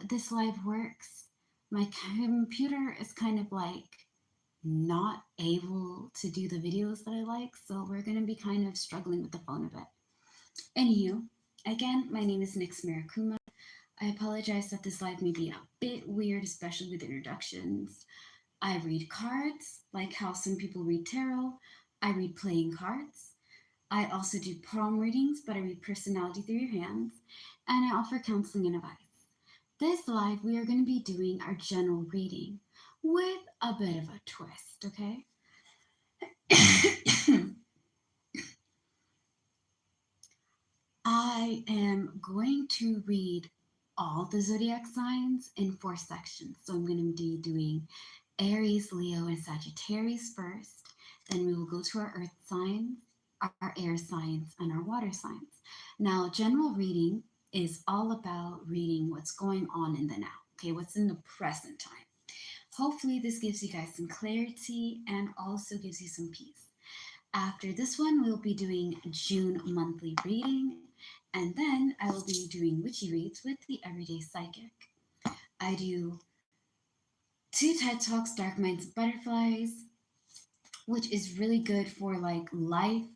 this live works, my computer is kind of like not able to do the videos that I like, so we're going to be kind of struggling with the phone a bit. Anywho, again, my name is Nyx Marikuma. I apologize that this live may be a bit weird, especially with introductions. I read cards, like how some people read tarot. I read playing cards. I also do palm readings, but I read personality through your hands. And I offer counseling and advice. This live, we are going to be doing our general reading with a bit of a twist, okay? I am going to read all the zodiac signs in 4 sections. So I'm going to be doing Aries, Leo, and Sagittarius first. Then we will go to our earth signs, our air signs, and our water signs. Now, general reading is all about reading what's going on in the now, okay? What's in the present time. Hopefully, this gives you guys some clarity and also gives you some peace. After this one, we'll be doing June monthly reading, and then I will be doing witchy reads with the Everyday Psychic. I do 2 TED Talks, Dark Minds and Butterflies, which is really good for like life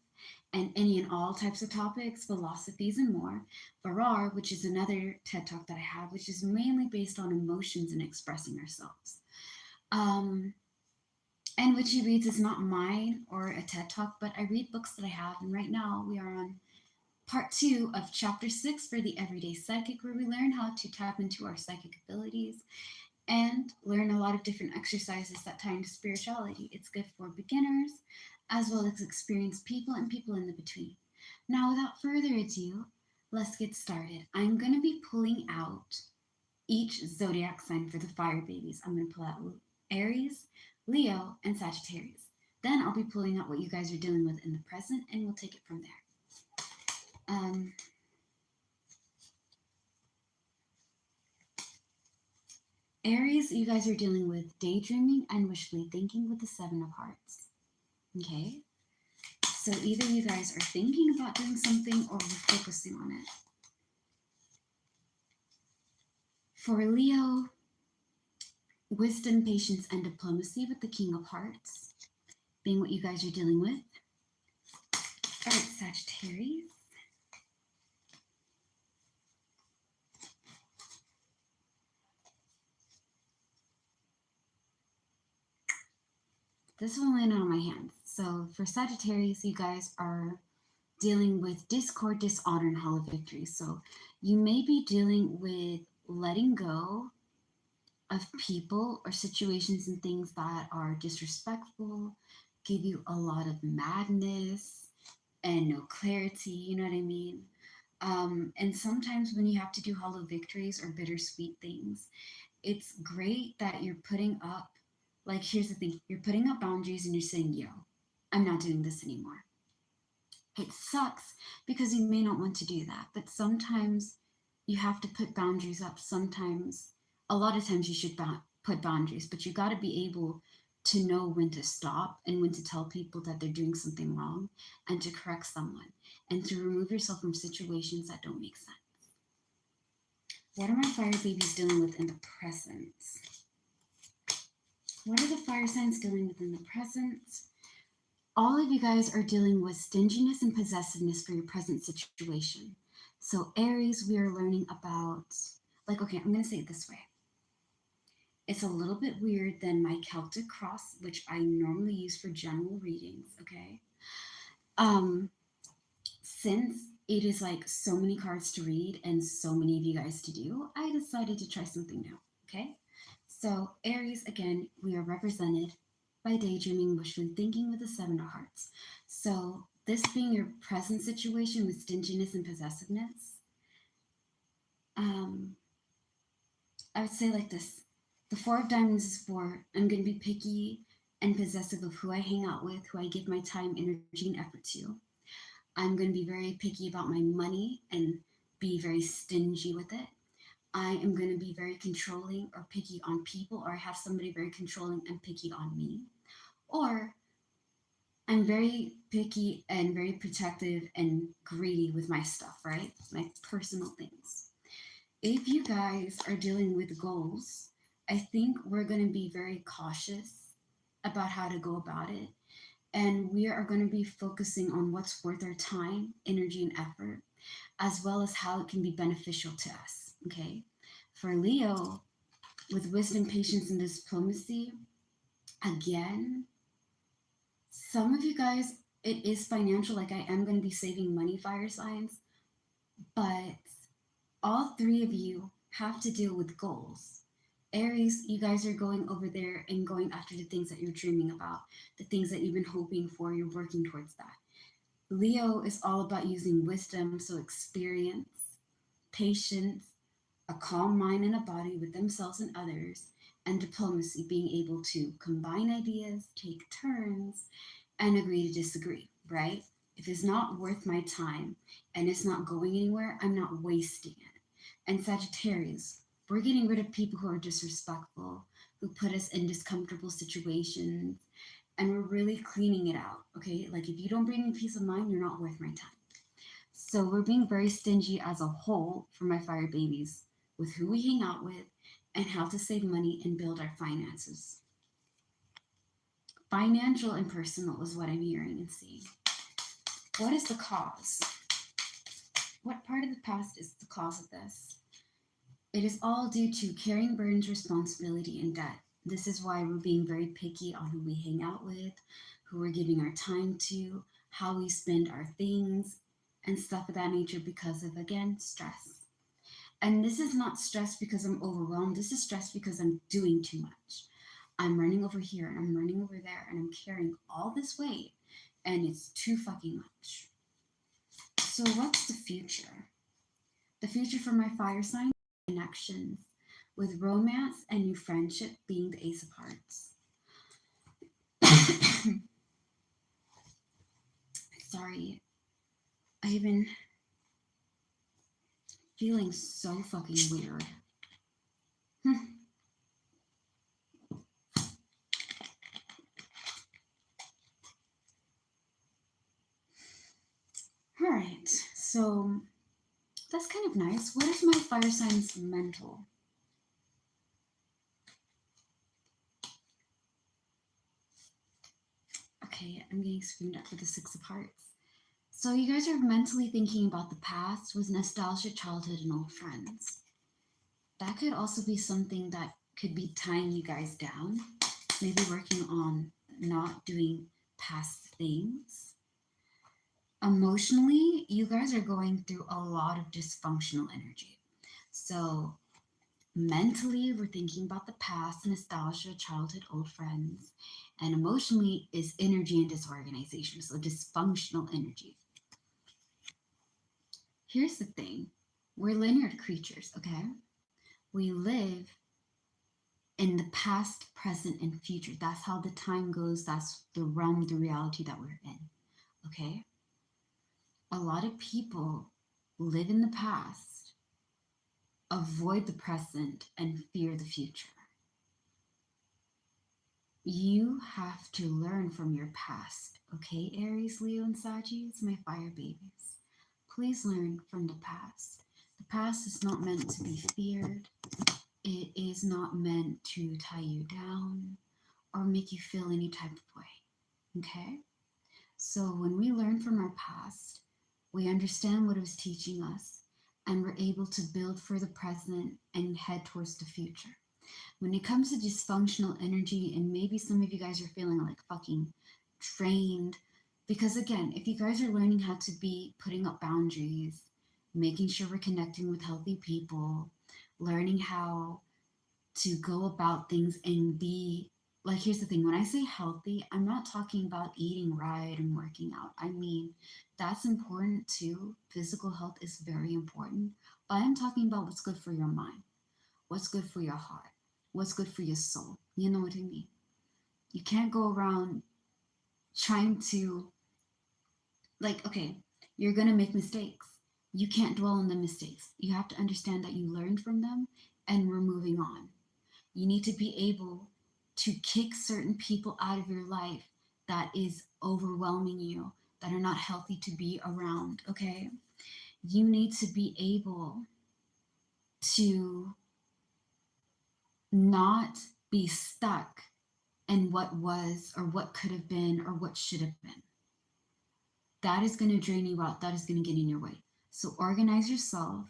and any and all types of topics, philosophies, and more. Varar, which is another TED Talk that I have, which is mainly based on emotions and expressing ourselves. And Witchy Reads is not mine or a TED Talk, but I read books that I have. And right now we are on part 2 of chapter 6 for the Everyday Psychic, where we learn how to tap into our psychic abilities and learn a lot of different exercises that tie into spirituality. It's good for beginners as well as experienced people and people in the between. Now, without further ado, let's get started. I'm going to be pulling out each zodiac sign for the fire babies. I'm going to pull out Aries, Leo, and Sagittarius. Then I'll be pulling out what you guys are dealing with in the present, and we'll take it from there. Aries, you guys are dealing with daydreaming and wishfully thinking with the 7 of Hearts. Okay? So either you guys are thinking about doing something or we're focusing on it. For Leo, wisdom, patience, and diplomacy with the King of Hearts being what you guys are dealing with. All right, Sagittarius. This one landed on my hands. So for Sagittarius, you guys are dealing with discord, dishonor, and hollow victory. So you may be dealing with letting go of people or situations and things that are disrespectful, give you a lot of madness and no clarity, you know what I mean? And sometimes when you have to do hollow victories or bittersweet things, it's great that you're putting up, like, here's the thing, you're putting up boundaries and you're saying, yo, I'm not doing this anymore. It sucks because you may not want to do that, but sometimes you have to put boundaries up. Sometimes, a lot of times you should put boundaries, but you got to be able to know when to stop and when to tell people that they're doing something wrong and to correct someone and to remove yourself from situations that don't make sense. What are my fire babies dealing with in the present? What are the fire signs dealing with in the present? All of you guys are dealing with stinginess and possessiveness for your present situation. So Aries, we are learning about, like, okay, I'm going to say it this way. It's a little bit weird than my Celtic cross, which I normally use for general readings, okay? Since it is like so many cards to read and so many of you guys to do, I decided to try something new, okay? So Aries, again, we are represented by daydreaming, wishfully thinking with the 7 of Hearts. So this being your present situation with stinginess and possessiveness, I would say like this. The 4 of Diamonds is for, I'm going to be picky and possessive of who I hang out with, who I give my time, energy, and effort to. I'm going to be very picky about my money and be very stingy with it. I am going to be very controlling or picky on people, or I have somebody very controlling and picky on me. Or I'm very picky and very protective and greedy with my stuff, right? My personal things. if you guys are dealing with goals, I think we're going to be very cautious about how to go about it. And we are going to be focusing on what's worth our time, energy, and effort, as well as how it can be beneficial to us. Okay. For Leo, with wisdom, patience, and diplomacy, again, some of you guys, it is financial. Like I am going to be saving money, fire signs, but all three of you have to deal with goals. Aries, you guys are going over there and going after the things that you're dreaming about, the things that you've been hoping for, you're working towards that. Leo is all about using wisdom, so experience, patience, a calm mind and a body with themselves and others, and diplomacy, being able to combine ideas, take turns, and agree to disagree, right? If it's not worth my time and it's not going anywhere, I'm not wasting it. And Sagittarius, we're getting rid of people who are disrespectful, who put us in discomfortable situations, and we're really cleaning it out, okay? Like if you don't bring me peace of mind, you're not worth my time. So we're being very stingy as a whole for my fire babies with who we hang out with and how to save money and build our finances. Financial and personal is what I'm hearing and seeing. What is the cause? What part of the past is the cause of this? It is all due to carrying burdens, responsibility, and debt. This is why we're being very picky on who we hang out with, who we're giving our time to, how we spend our things, and stuff of that nature because of, again, stress. And this is not stress because I'm overwhelmed. This is stress because I'm doing too much. I'm running over here and I'm running over there and I'm carrying all this weight and it's too fucking much. So, what's the future? The future for my fire sign connections with romance and new friendship being the Ace of Hearts. Sorry, I've been feeling so fucking weird. All right, so that's kind of nice. What is my fire sign's mental? Okay, I'm getting screamed at for the Six of Hearts. So you guys are mentally thinking about the past with nostalgia, childhood, and old friends. That could also be something that could be tying you guys down. Maybe working on not doing past things. Emotionally, you guys are going through a lot of dysfunctional energy. So mentally, we're thinking about the past, nostalgia, childhood, old friends. And emotionally is energy and disorganization. So dysfunctional energy. Here's the thing. We're linear creatures, okay? We live in the past, present, and future. That's how the time goes. That's the realm, the reality that we're in, okay? A lot of people live in the past, avoid the present, and fear the future. You have to learn from your past, okay, Aries, Leo, and Sagittarius, my fire babies. Please learn from the past. The past is not meant to be feared. It is not meant to tie you down or make you feel any type of way, okay? So when we learn from our past, we understand what it was teaching us, and we're able to build for the present and head towards the future. When it comes to dysfunctional energy, and maybe some of you guys are feeling like fucking drained, because again, if you guys are learning how to be putting up boundaries, making sure we're connecting with healthy people, learning how to go about things and be like, here's the thing, when I say healthy, I'm not talking about eating right and working out. I mean, that's important too. Physical health is very important, but I'm talking about what's good for your mind, what's good for your heart, what's good for your soul. You know what I mean? You can't go around trying to, like, okay, you're gonna make mistakes. You can't dwell on the mistakes. You have to understand that you learned from them and we're moving on. You need to be able to kick certain people out of your life that is overwhelming you, that are not healthy to be around, okay? You need to be able to not be stuck in what was or what could have been or what should have been. That is going to drain you out. That is going to get in your way. So organize yourself.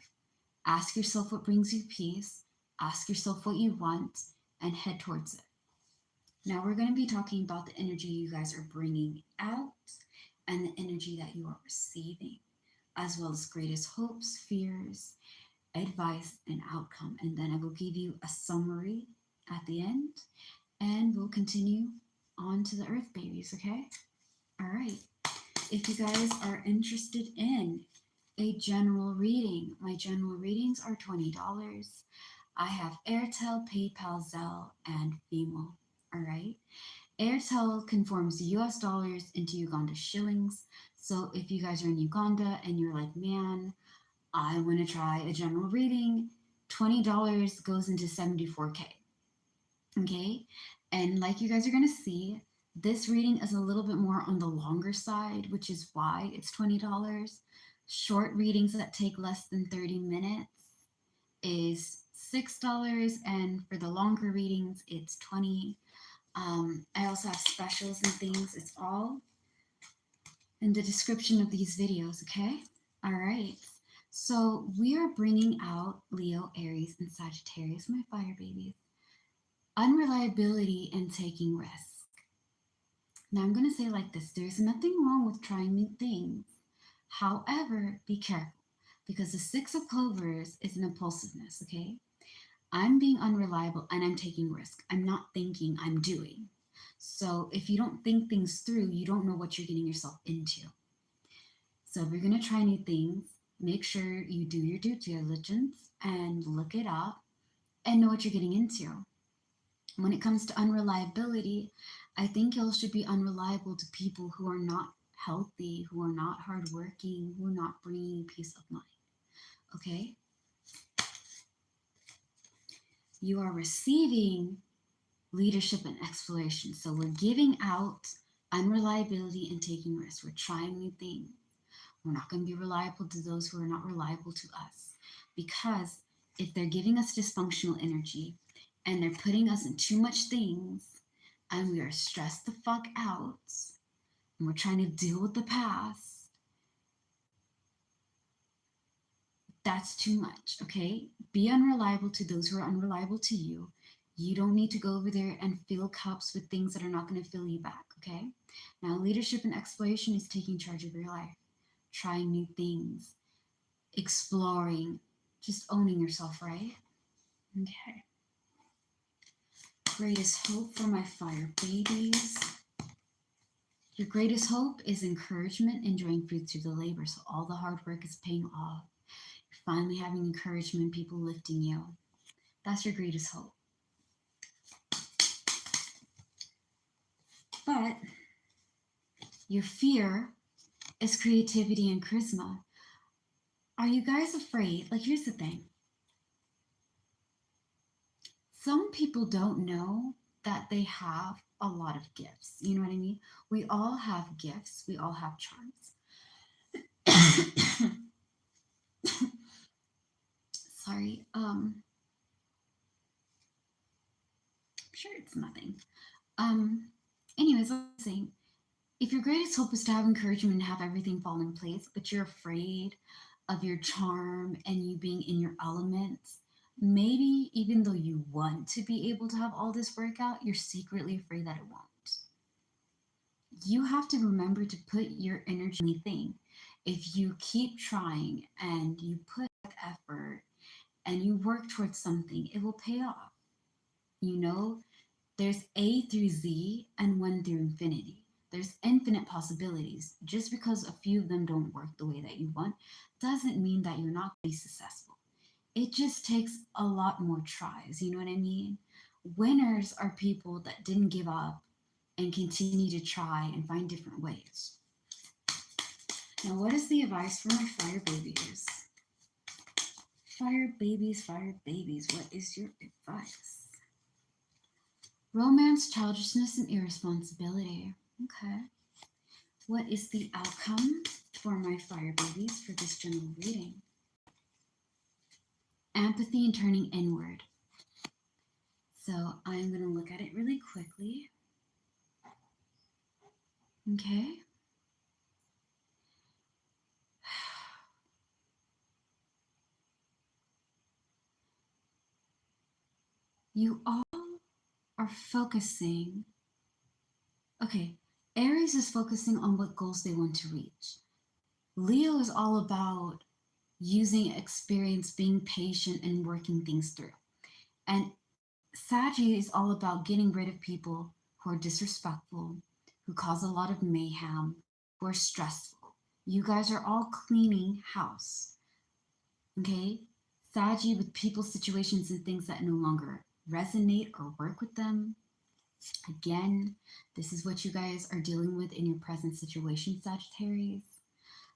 Ask yourself what brings you peace. Ask yourself what you want and head towards it. Now we're going to be talking about the energy you guys are bringing out and the energy that you are receiving, as well as greatest hopes, fears, advice, and outcome. And then I will give you a summary at the end and we'll continue on to the earth babies, okay? All right. If you guys are interested in a general reading, my general readings are $20. I have Airtel, PayPal, Zelle, and Venmo. All right. Airtel conforms US dollars into Uganda shillings. So if you guys are in Uganda and you're like, man, I want to try a general reading, $20 goes into 74K. Okay. And like you guys are going to see, this reading is a little bit more on the longer side, which is why it's $20. Short readings that take less than 30 minutes is $6. And for the longer readings, it's $20. I also have specials and things. It's all in the description of these videos, okay? All right. So we are bringing out Leo, Aries, and Sagittarius, my fire babies. Unreliability and taking risk. Now I'm going to say like this. There's nothing wrong with trying new things. However, be careful because the Six of Clovers is an impulsiveness, okay? I'm being unreliable and I'm taking risk. I'm not thinking, I'm doing. So if you don't think things through, you don't know what you're getting yourself into. So if you're going to try new things, make sure you do your due diligence and look it up and know what you're getting into. When it comes to unreliability, I think y'all should be unreliable to people who are not healthy, who are not hardworking, who are not bringing you peace of mind. Okay? You are receiving leadership and exploration. So we're giving out unreliability and taking risks. We're trying new things. We're not going to be reliable to those who are not reliable to us. Because if they're giving us dysfunctional energy and they're putting us in too much things and we are stressed the fuck out and we're trying to deal with the past, that's too much, okay? Be unreliable to those who are unreliable to you. You don't need to go over there and fill cups with things that are not going to fill you back, okay? Now, leadership and exploration is taking charge of your life, trying new things, exploring, just owning yourself, right? Okay. Greatest hope for my fire babies. Your greatest hope is encouragement, enjoying fruit through the labor. So all the hard work is paying off. You're finally having encouragement, people lifting you. That's your greatest hope. But your fear is creativity and charisma. Are you guys afraid? Like, here's the thing. Some people don't know that they have a lot of gifts. You know what I mean? We all have gifts. We all have charms. Sorry. I'm sure it's nothing. Anyways, I was saying, if your greatest hope is to have encouragement and have everything fall in place, but you're afraid of your charm and you being in your element, maybe even though you want to be able to have all this work out, you're secretly afraid that it won't. You have to remember to put your energy in anything. If you keep trying and you put effort and you work towards something, it will pay off. You know, there's A through Z and 1 through infinity. There's infinite possibilities. Just because a few of them don't work the way that you want doesn't mean that you're not going to be successful. It just takes a lot more tries. You know what I mean? Winners are people that didn't give up and continue to try and find different ways. Now, what is the advice for my fire babies? Fire babies, what is your advice? Romance, childishness, and irresponsibility. Okay. What is the outcome for my fire babies for this general reading? empathy and turning inward. So I'm going to look at it really quickly. Okay. You all are focusing. Okay. Aries is focusing on what goals they want to reach. Leo is all about using experience, being patient, and working things through. And Saggy is all about getting rid of people who are disrespectful, who cause a lot of mayhem, who are stressful. You guys are all cleaning house, okay? Saggy with people, situations, and things that no longer resonate or work with them. Again, this is what you guys are dealing with in your present situation, Sagittarius.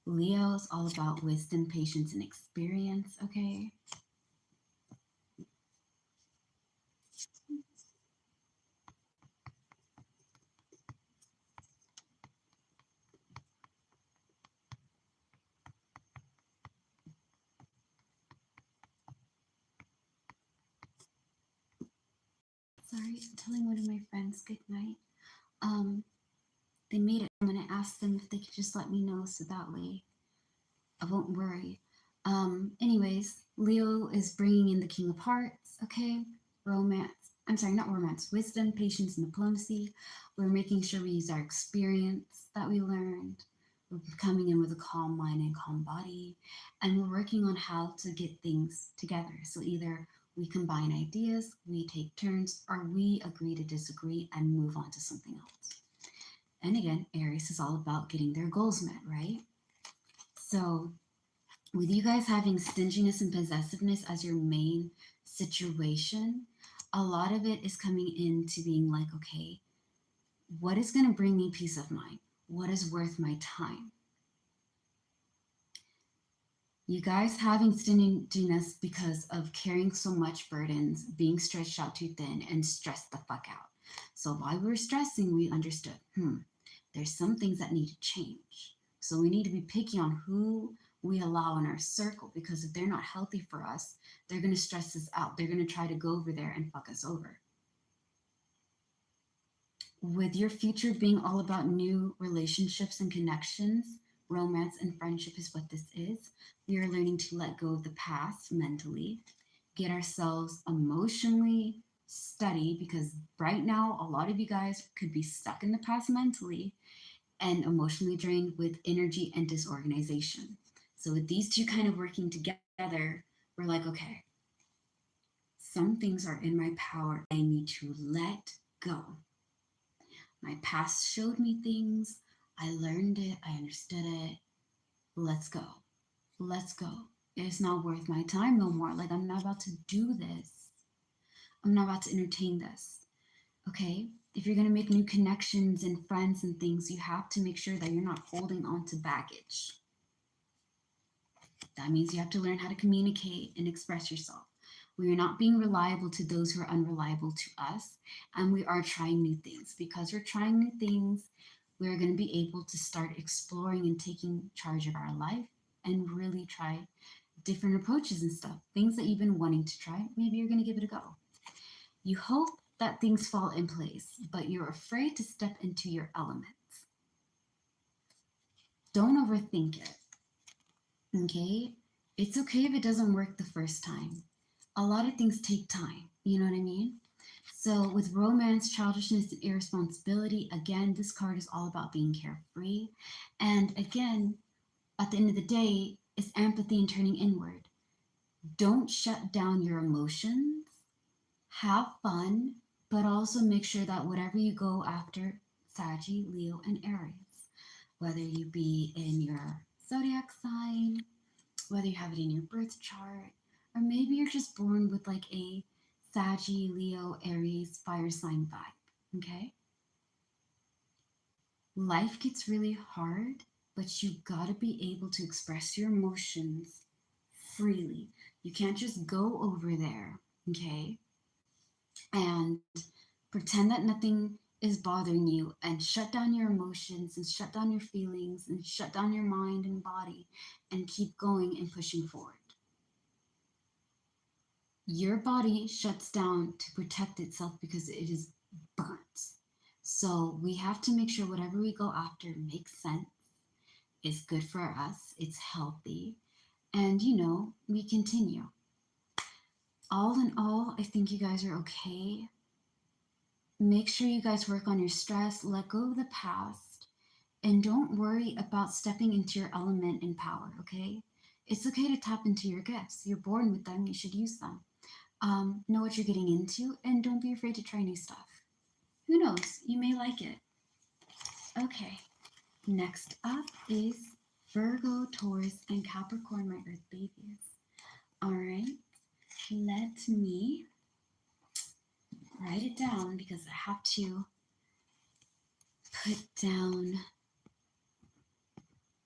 Leo is all about wisdom, patience, and experience, okay? Sorry, telling one of my friends good night. Um, they made it. I'm gonna ask them if they could just let me know so that way I won't worry. Anyways, Leo is bringing in the King of Hearts, okay? Romance. I'm sorry, not romance. Wisdom, patience, and diplomacy. We're making sure we use our experience that we learned. We're coming in with a calm mind and calm body. And we're working on how to get things together. So either we combine ideas, we take turns, or we agree to disagree and move on to something else. And again, Aries is all about getting their goals met, right? So with you guys having stinginess and possessiveness as your main situation, a lot of it is coming into being like, okay, what is going to bring me peace of mind? What is worth my time? You guys having stinginess because of carrying so much burdens, being stretched out too thin, and stressed the fuck out. So while we were stressing, we understood, there's some things that need to change. So we need to be picky on who we allow in our circle, because if they're not healthy for us, they're going to stress us out. They're going to try to go over there and fuck us over. With your future being all about new relationships and connections, romance and friendship is what this is. We are learning to let go of the past mentally, get ourselves emotionally steady, because right now, a lot of you guys could be stuck in the past mentally and emotionally drained with energy and disorganization. So, with these two kind of working together, we're like, okay, some things are in my power. I need to let go. My past showed me things. I learned it. I understood it. Let's go. Let's go. It's not worth my time no more. Like, I'm not about to do this. I'm not about to entertain this. Okay? If you're going to make new connections and friends and things, you have to make sure that you're not holding on to baggage. That means you have to learn how to communicate and express yourself. We are not being reliable to those who are unreliable to us, and we are trying new things. Because we're trying new things, we're going to be able to start exploring and taking charge of our life and really try different approaches and stuff. Things that you've been wanting to try, maybe you're going to give it a go. You hope that things fall in place, but you're afraid to step into your elements. Don't overthink it. Okay? It's okay if it doesn't work the first time. A lot of things take time. You know what I mean? So, with romance, childishness, and irresponsibility, again, this card is all about being carefree. And again, at the end of the day, it's empathy and turning inward. Don't shut down your emotions. Have fun, but also make sure that whatever you go after, Saggy, Leo, and Aries, whether you be in your zodiac sign, whether you have it in your birth chart, or maybe you're just born with like a Saggy, Leo, Aries, fire sign vibe, okay? Life gets really hard, but you gotta be able to express your emotions freely. You can't just go over there, okay? And pretend that nothing is bothering you and shut down your emotions and shut down your feelings and shut down your mind and body and keep going and pushing forward. your body shuts down to protect itself because it is burnt. So we have to make sure whatever we go after makes sense, is good for us, it's healthy, and we continue. All in all, I think you guys are okay. Make sure you guys work on your stress, let go of the past, and don't worry about stepping into your element and power, okay? It's okay to tap into your gifts. You're born with them, you should use them. Know what you're getting into, and don't be afraid to try new stuff. Who knows? You may like it. Okay, next up is Virgo, Taurus, and Capricorn, my Earth babies. All right, let me write it down because I have to put down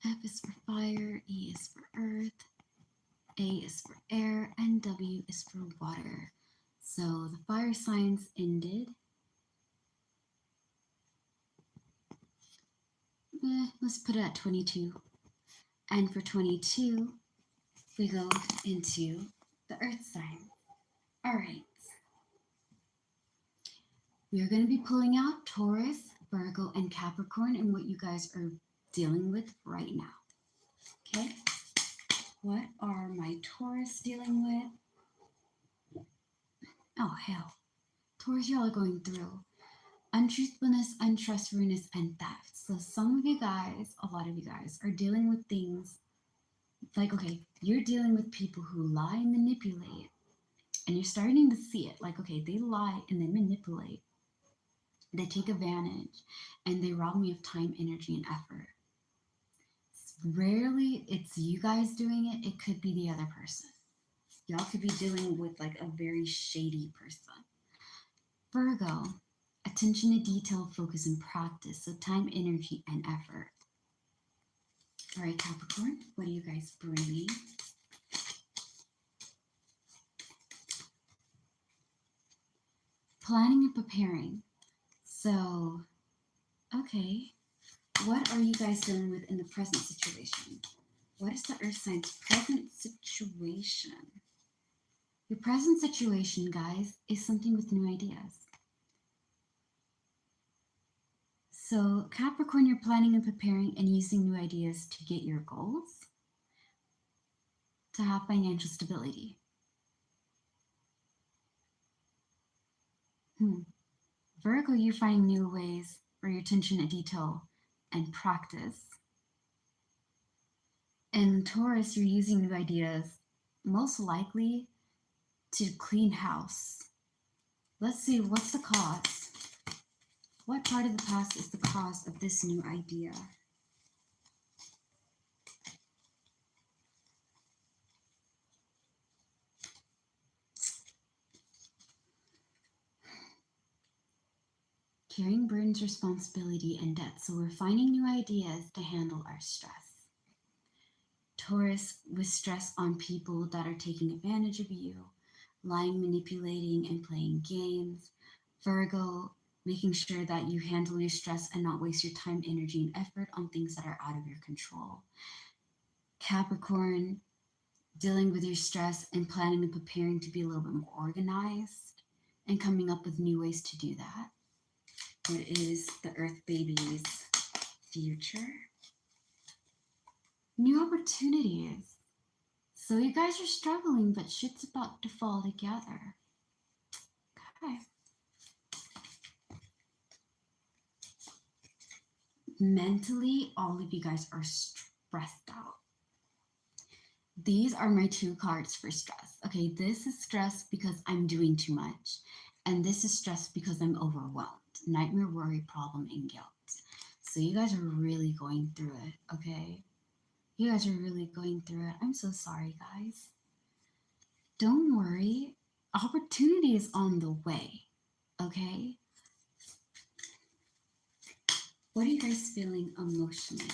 F is for fire, E is for earth, A is for air, and W is for water. So the fire signs ended. Let's put it at 22. And for 22, we go into the earth sign. All right. We are going to be pulling out Taurus, Virgo, and Capricorn and what you guys are dealing with right now. Okay? What are my Taurus dealing with? Oh, hell. Taurus, y'all are going through untruthfulness, untrustworthiness, and theft. So some of you guys, a lot of you guys, are dealing with things like, okay, you're dealing with people who lie and manipulate, and you're starting to see it. Like, okay, they lie and they manipulate. They take advantage and they rob me of time, energy, and effort. Rarely it's you guys doing it. It could be the other person. Y'all could be dealing with like a very shady person. Virgo, attention to detail, focus, and practice. So time, energy, and effort. All right, Capricorn, what are you guys bringing? Planning and preparing. So, okay, what are you guys dealing with in the present situation? What is the Earth sign's present situation? Your present situation, guys, is something with new ideas. So, Capricorn, you're planning and preparing and using new ideas to get your goals, to have financial stability. Virgo, you're finding new ways for your attention to detail and practice. And Taurus, you're using new ideas, most likely to clean house. Let's see, what's the cause? What part of the past is the cause of this new idea? Carrying burdens, responsibility, and debt. So we're finding new ideas to handle our stress. Taurus, with stress on people that are taking advantage of you, lying, manipulating, and playing games. Virgo, making sure that you handle your stress and not waste your time, energy, and effort on things that are out of your control. Capricorn, dealing with your stress and planning and preparing to be a little bit more organized and coming up with new ways to do that. What is the Earth baby's future? New opportunities. So you guys are struggling, but shit's about to fall together. Okay. Mentally, all of you guys are stressed out. These are my two cards for stress. Okay, this is stress because I'm doing too much. And this is stress because I'm overwhelmed. Nightmare, worry, problem, and guilt. So you guys are really going through it, okay? You guys are really going through it. I'm so sorry, guys. Don't worry. Opportunity is on the way, okay? What are you guys feeling emotionally?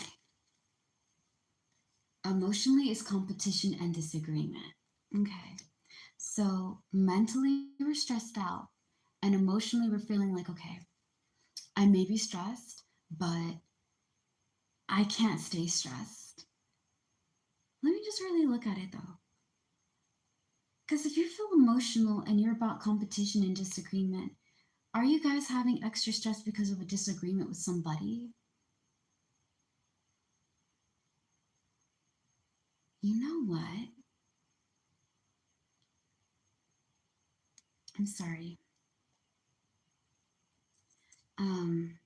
Emotionally is competition and disagreement. Okay. So mentally, we're stressed out. And emotionally, we're feeling like, okay, I may be stressed, but I can't stay stressed. Let me just really look at it though. Because if you feel emotional and you're about competition and disagreement, are you guys having extra stress because of a disagreement with somebody? You know what? I'm sorry. Um,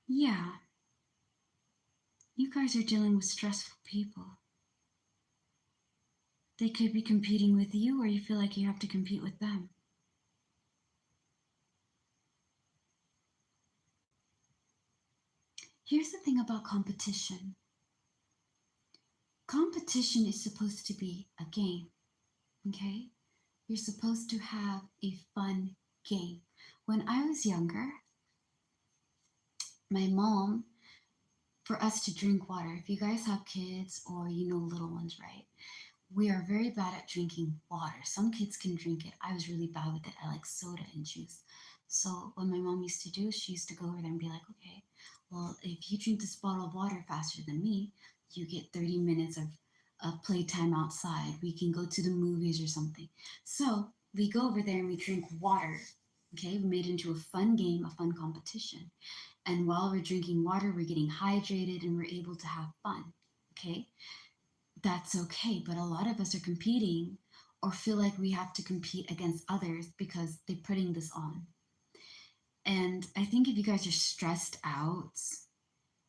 yeah, you guys are dealing with stressful people. They could be competing with you, or you feel like you have to compete with them. Here's the thing about competition. Competition is supposed to be a game, okay? You're supposed to have a fun game. When I was younger, my mom, for us to drink water, if you guys have kids or you know little ones, right? We are very bad at drinking water. Some kids can drink it. I was really bad with it. I like soda and juice. So what my mom used to do, she used to go over there and be like, okay, well, if you drink this bottle of water faster than me, you get 30 minutes of playtime outside. We can go to the movies or something. So we go over there and we drink water. Okay, we made it into a fun game, a fun competition. And while we're drinking water, we're getting hydrated and we're able to have fun. Okay, that's okay. But a lot of us are competing or feel like we have to compete against others because they're putting this on. And I think if you guys are stressed out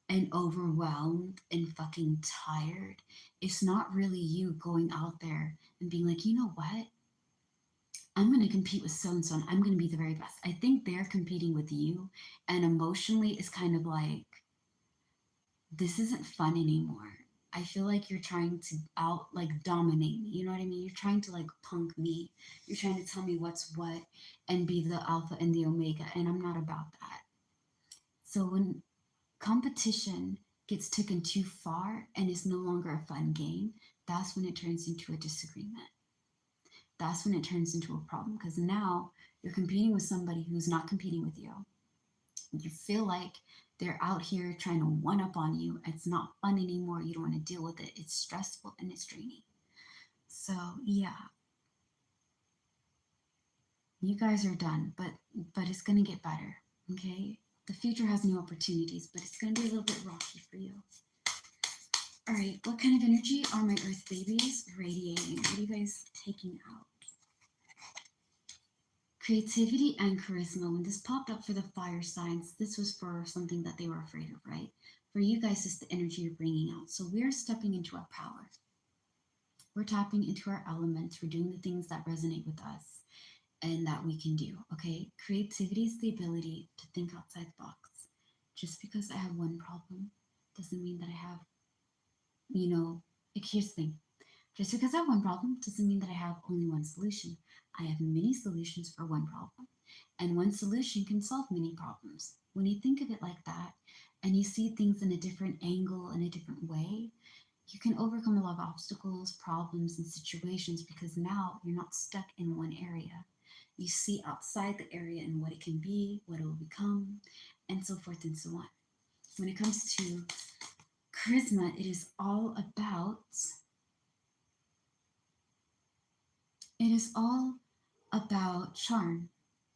and overwhelmed and fucking tired, it's not really you going out there and being like, you know what? I'm going to compete with so and so and I'm going to be the very best. I think they're competing with you. And emotionally, it's kind of like, this isn't fun anymore. I feel like you're trying to out like dominate me. You know what I mean? You're trying to like punk me. You're trying to tell me what's what and be the alpha and the omega. And I'm not about that. So when competition gets taken too far and is no longer a fun game, that's when it turns into a disagreement. That's when it turns into a problem because now you're competing with somebody who's not competing with you. You feel like they're out here trying to one up on you. It's not fun anymore. You don't want to deal with it. It's stressful and it's draining. So yeah, you guys are done, but it's gonna get better. Okay, the future has new opportunities, but it's gonna be a little bit rocky for you. All right, what kind of energy are my Earth babies radiating? What are you guys taking out? Creativity and charisma. When this popped up for the fire signs, this was for something that they were afraid of, right? For you guys, it's the energy you're bringing out. So we're stepping into our power. We're tapping into our elements. We're doing the things that resonate with us and that we can do, okay? Creativity is the ability to think outside the box. Just because I have one problem doesn't mean that I have, you know, like here's the thing. Just because I have one problem doesn't mean that I have only one solution. I have many solutions for one problem. And one solution can solve many problems. When you think of it like that and you see things in a different angle, in a different way, you can overcome a lot of obstacles, problems, and situations because now you're not stuck in one area. You see outside the area and what it can be, what it will become, and so forth and so on. When it comes to charisma, it is all about charm.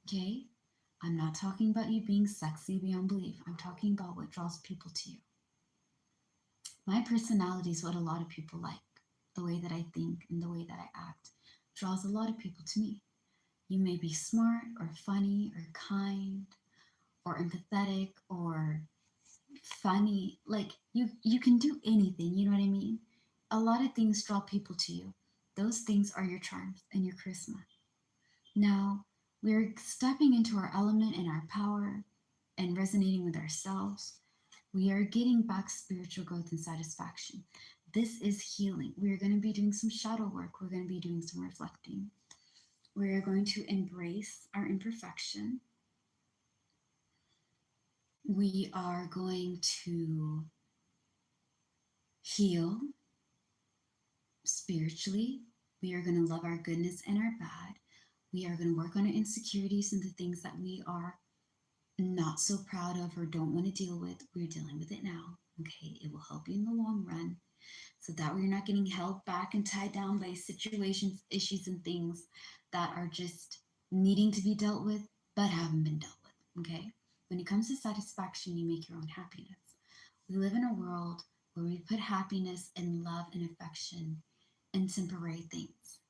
Okay? I'm not talking about you being sexy beyond belief. I'm talking about what draws people to you. My personality is what a lot of people like. The way that I think and the way that I act draws a lot of people to me. You may be smart or funny or kind or empathetic or funny. Like you can do anything, you know what I mean? A lot of things draw people to you. Those things are your charms and your charisma. Now, we're stepping into our element and our power and resonating with ourselves. We are getting back spiritual growth and satisfaction. This is healing. We are going to be doing some shadow work. We're going to be doing some reflecting. We are going to embrace our imperfection. We are going to heal spiritually. We are going to love our goodness and our bad. We are going to work on our insecurities and the things that we are not so proud of or don't want to deal with. We're dealing with it now. Okay, it will help you in the long run. so that way you're not getting held back and tied down by situations, issues, and things that are just needing to be dealt with but haven't been dealt with. Okay? When it comes to satisfaction, you make your own happiness. We live in a world where we put happiness and love and affection in temporary things.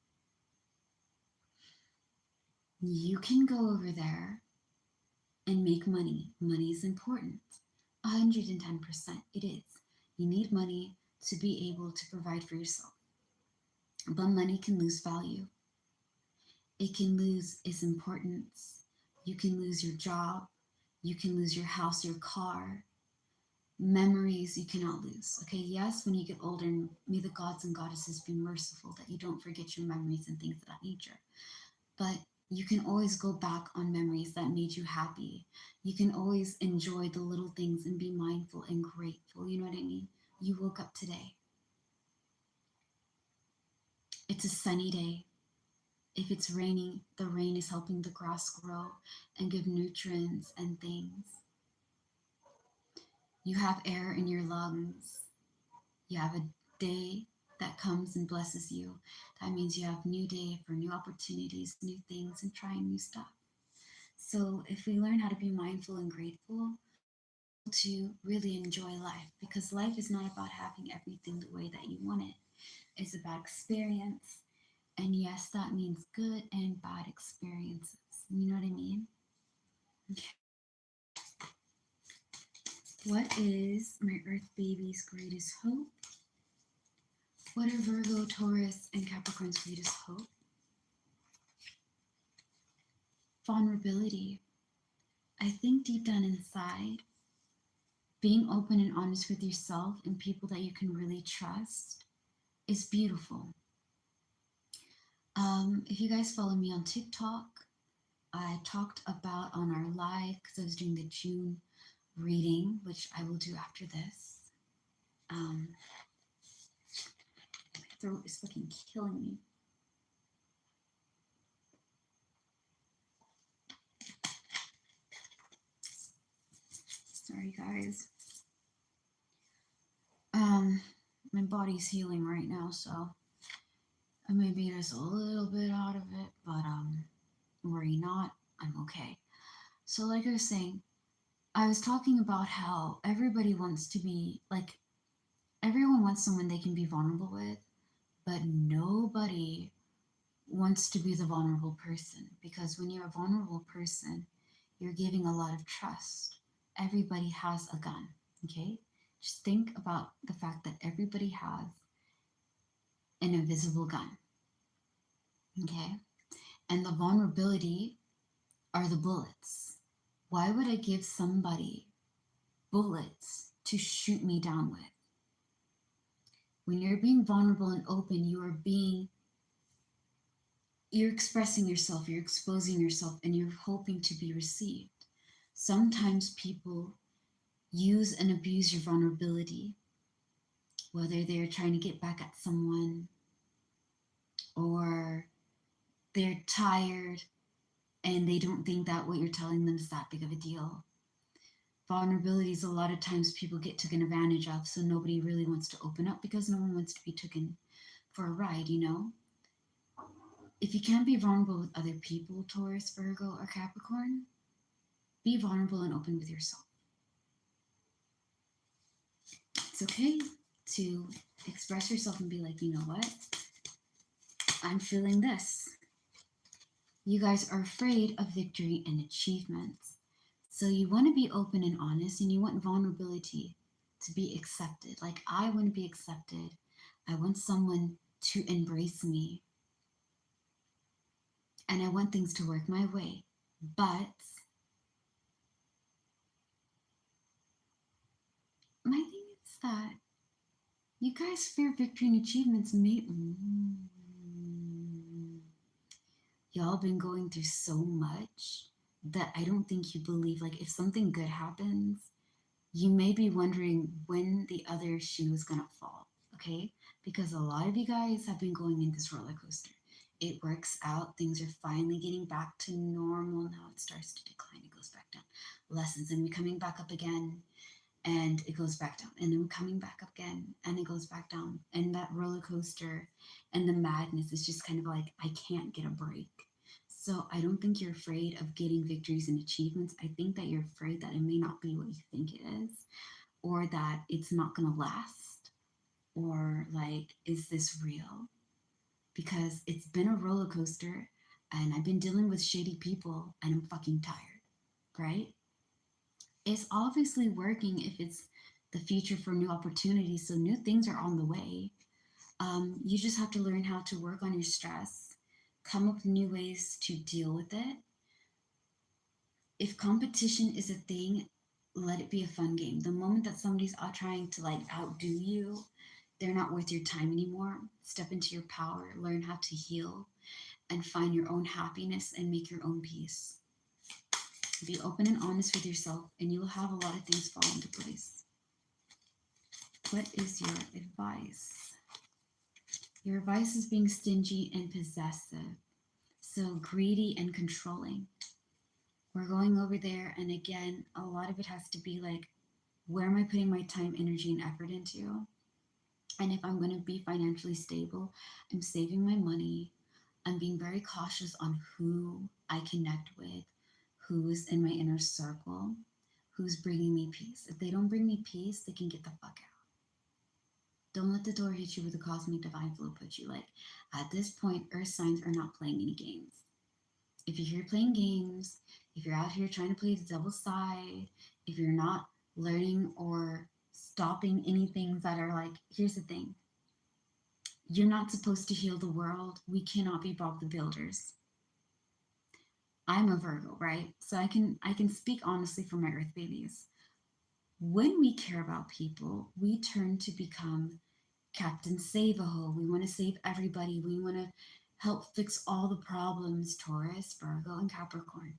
You can go over there and make money. Money is important. 110% it is. You need money to be able to provide for yourself. But money can lose value. It can lose its importance. You can lose your job. You can lose your house, your car. Memories you cannot lose. Okay, yes, when you get older, may the gods and goddesses be merciful that you don't forget your memories and things of that nature. But you can always go back on memories that made you happy. You can always enjoy the little things and be mindful and grateful. You know what I mean? You woke up today. It's a sunny day. If it's raining, the rain is helping the grass grow and give nutrients and things. You have air in your lungs. You have a day that comes and blesses you. That means you have new day for new opportunities, new things, and trying new stuff. So if we learn how to be mindful and grateful, we'll be able to really enjoy life, because life is not about having everything the way that you want it. It's about experience. And yes, that means good and bad experiences. You know what I mean? Okay. What is my Earth baby's greatest hope? What are Virgo, Taurus, and Capricorn's greatest hope? Vulnerability. I think deep down inside, being open and honest with yourself and people that you can really trust is beautiful. If you guys follow me on TikTok, I talked about on our live, because I was doing the June reading, which I will do after this. My throat is fucking killing me. Sorry, guys. My body's healing right now, so I may be just a little bit out of it, but worry not, I'm okay. So, like I was saying, I was talking about how everybody wants to be like, everyone wants someone they can be vulnerable with, but nobody wants to be the vulnerable person, because when you're a vulnerable person, you're giving a lot of trust. Everybody has a gun, okay? Just think about the fact that everybody has an invisible gun, okay? And the vulnerability are the bullets. Why would I give somebody bullets to shoot me down with? When you're being vulnerable and open, you're expressing yourself, you're exposing yourself, and you're hoping to be received. Sometimes people use and abuse your vulnerability, whether they're trying to get back at someone or they're tired and they don't think that what you're telling them is that big of a deal. Vulnerabilities, a lot of times people get taken advantage of, so nobody really wants to open up because no one wants to be taken for a ride, you know? If you can't be vulnerable with other people, Taurus, Virgo, or Capricorn, be vulnerable and open with yourself. It's okay to express yourself and be like, you know what? I'm feeling this. You guys are afraid of victory and achievements. So you want to be open and honest, and you want vulnerability to be accepted. Like, I want to be accepted. I want someone to embrace me. And I want things to work my way. But my thing is that you guys fear victory and achievements. Y'all been going through so much that I don't think you believe. Like, if something good happens, you may be wondering when the other shoe is gonna fall, okay? Because a lot of you guys have been going in this roller coaster. It works out, things are finally getting back to normal. Now it starts to decline, it goes back down. Lessons and we coming back up again. and it goes back down, and then we're coming back up again, and it goes back down. And that roller coaster and the madness is just kind of like, I can't get a break. So I don't think you're afraid of getting victories and achievements. I think that you're afraid that it may not be what you think it is, or that it's not going to last, or like, is this real? Because it's been a roller coaster, and I've been dealing with shady people, and I'm fucking tired, right? It's obviously working if it's the future for new opportunities. So new things are on the way. You just have to learn how to work on your stress, come up with new ways to deal with it. If competition is a thing, let it be a fun game. The moment that somebody's out trying to like outdo you, they're not worth your time anymore. Step into your power, learn how to heal, and find your own happiness and make your own peace. Be open and honest with yourself, and you will have a lot of things fall into place. What is your advice? Your advice is being stingy and possessive, so greedy and controlling. We're going over there, and again, a lot of it has to be like, where am I putting my time, energy, and effort into? And if I'm going to be financially stable, I'm saving my money. I'm being very cautious on who I connect with, who's in my inner circle, who's bringing me peace. If they don't bring me peace, they can get the fuck out. Don't let the door hit you where the cosmic divine flow puts you. Like, at this point, earth signs are not playing any games. If you're here playing games, if you're out here trying to play the devil's side, if you're not learning or stopping anything that are like, here's the thing. You're not supposed to heal the world. We cannot be Bob the Builders. I'm a Virgo, right? So I can speak honestly for my earth babies. When we care about people, we turn to become Captain Save-A-Ho. We want to save everybody. We want to help fix all the problems, Taurus, Virgo, and Capricorn.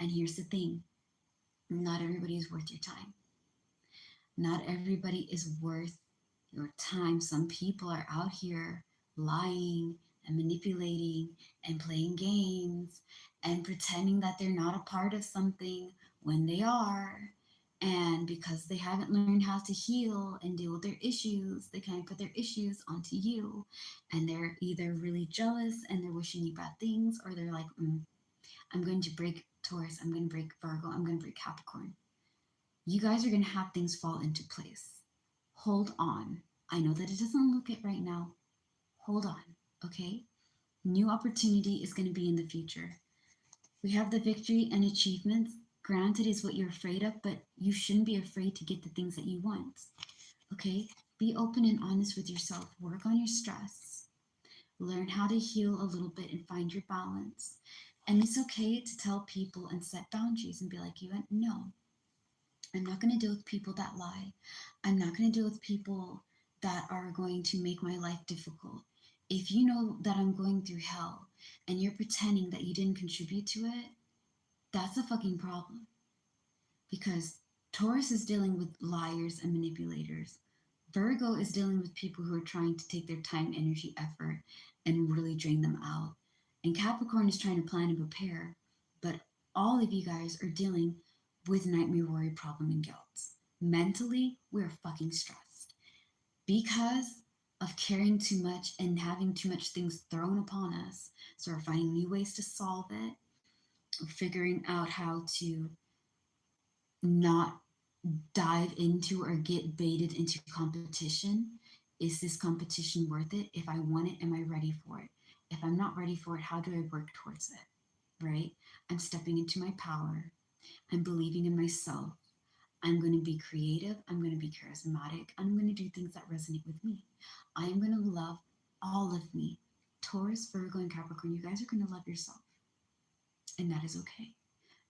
And here's the thing, not everybody is worth your time. Not everybody is worth your time. Some people are out here lying and manipulating and playing games and pretending that they're not a part of something when they are. And because they haven't learned how to heal and deal with their issues, they kind of put their issues onto you. And they're either really jealous and they're wishing you bad things, or they're like, I'm going to break Taurus, I'm going to break Virgo, I'm going to break Capricorn. You guys are going to have things fall into place. Hold on. I know that it doesn't look it right now. Hold on, okay? New opportunity is going to be in the future. We have the victory and achievements. Granted, is what you're afraid of, but you shouldn't be afraid to get the things that you want, okay? Be open and honest with yourself. Work on your stress. Learn how to heal a little bit and find your balance. And it's okay to tell people and set boundaries and be like, no, I'm not going to deal with people that lie. I'm not going to deal with people that are going to make my life difficult. If you know that I'm going through hell and you're pretending that you didn't contribute to it, that's a fucking problem. Because Taurus is dealing with liars and manipulators. Virgo is dealing with people who are trying to take their time, energy, effort, and really drain them out. And Capricorn is trying to plan and prepare. But all of you guys are dealing with nightmare, worry, problem, and guilt. Mentally, we're fucking stressed because of caring too much and having too much things thrown upon us. So we're finding new ways to solve it, figuring out how to not dive into or get baited into competition. Is this competition worth it? If I want it, am I ready for it? If I'm not ready for it, how do I work towards it? Right? I'm stepping into my power. I'm believing in myself. I'm going to be creative. I'm going to be charismatic. I'm going to do things that resonate with me. I am going to love all of me. Taurus, Virgo, and Capricorn, you guys are going to love yourself. And that is okay.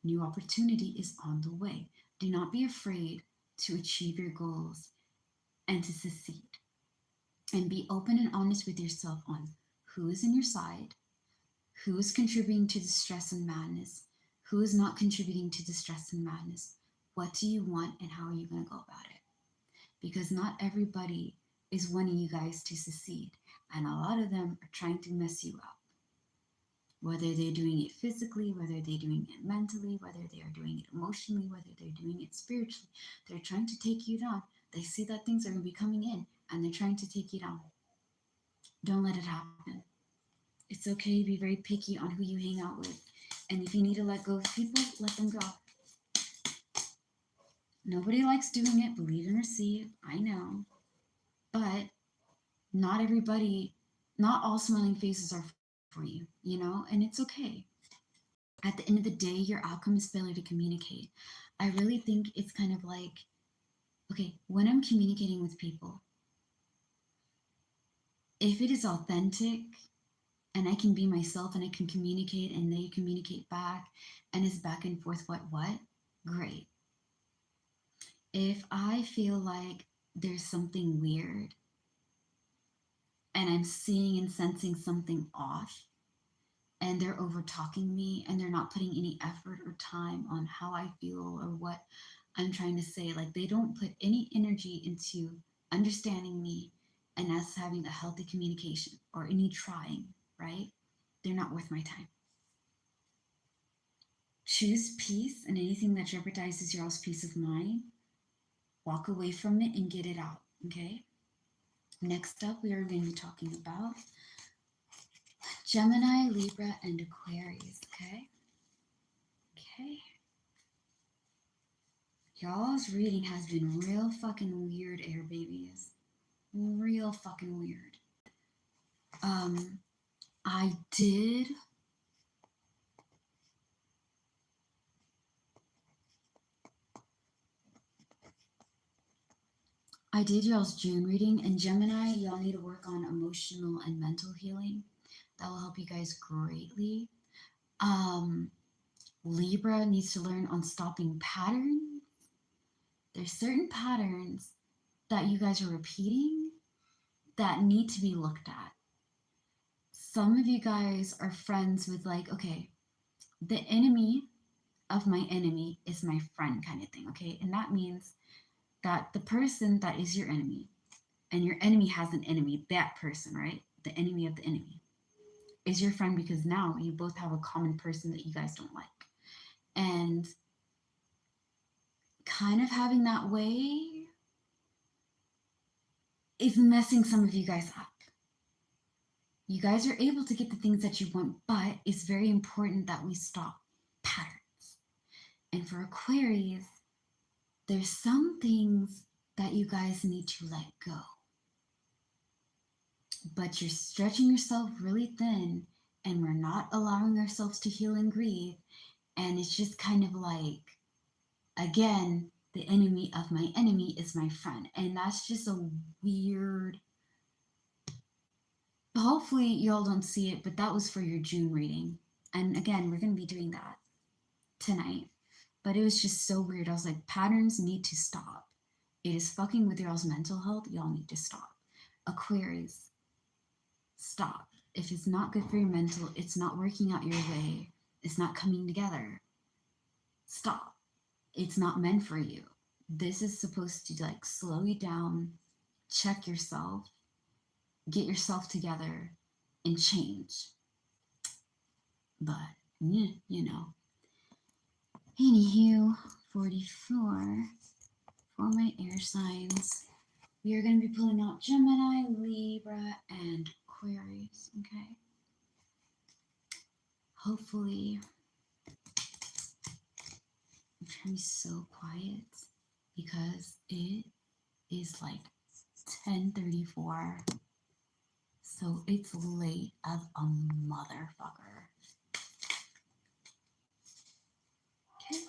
New opportunity is on the way. Do not be afraid to achieve your goals and to succeed. And be open and honest with yourself on who is in your side, who is contributing to the stress and madness, who is not contributing to the stress and madness. What do you want and how are you going to go about it? Because not everybody is wanting you guys to succeed. And a lot of them are trying to mess you up. Whether they're doing it physically, whether they're doing it mentally, whether they are doing it emotionally, whether they're doing it spiritually, they're trying to take you down. They see that things are going to be coming in and they're trying to take you down. Don't let it happen. It's okay to be very picky on who you hang out with. And if you need to let go of people, let them go. Nobody likes doing it, believe and receive. I know. But not everybody, not all smiling faces are for you, you know? And it's okay. At the end of the day, your outcome is failure to communicate. I really think it's kind of like, okay, when I'm communicating with people, if it is authentic and I can be myself and I can communicate and they communicate back and it's back and forth, what, great. If I feel like there's something weird and I'm seeing and sensing something off and they're over talking me and they're not putting any effort or time on how I feel or what I'm trying to say, like they don't put any energy into understanding me and us having a healthy communication or any trying, right? They're not worth my time. Choose peace and anything that jeopardizes your all's peace of mind. Walk away from it and get it out, okay? Next up, we are going to be talking about Gemini, Libra, and Aquarius, okay? Okay. Y'all's reading has been real fucking weird, air babies. Real fucking weird. I did y'all's June reading, and Gemini, y'all need to work on emotional and mental healing. That will help you guys greatly. Libra needs to learn on stopping patterns. There's certain patterns that you guys are repeating that need to be looked at. Some of you guys are friends with, like, okay, the enemy of my enemy is my friend kind of thing, okay? And that means that the person that is your enemy, and your enemy has an enemy, that person, right? The enemy of the enemy is your friend because now you both have a common person that you guys don't like. And kind of having that way is messing some of you guys up. You guys are able to get the things that you want, but it's very important that we stop patterns. And for Aquarius, there's some things that you guys need to let go. But you're stretching yourself really thin, and we're not allowing ourselves to heal and grieve. And it's just kind of like, again, the enemy of my enemy is my friend. And that's just a weird. Hopefully y'all don't see it, but that was for your June reading. And again, we're going to be doing that tonight. But it was just so weird. I was like, patterns need to stop. It is fucking with y'all's mental health. Y'all need to stop. Aquarius, stop. If it's not good for your mental, it's not working out your way, it's not coming together, stop. It's not meant for you. This is supposed to like slow you down, check yourself, get yourself together, and change. But, you know. Anywho, 44 for my air signs. We are going to be pulling out Gemini, Libra, and Aquarius, okay? Hopefully, I'm trying to be so quiet because it is like 10:34. So it's late as a motherfucker. Okay.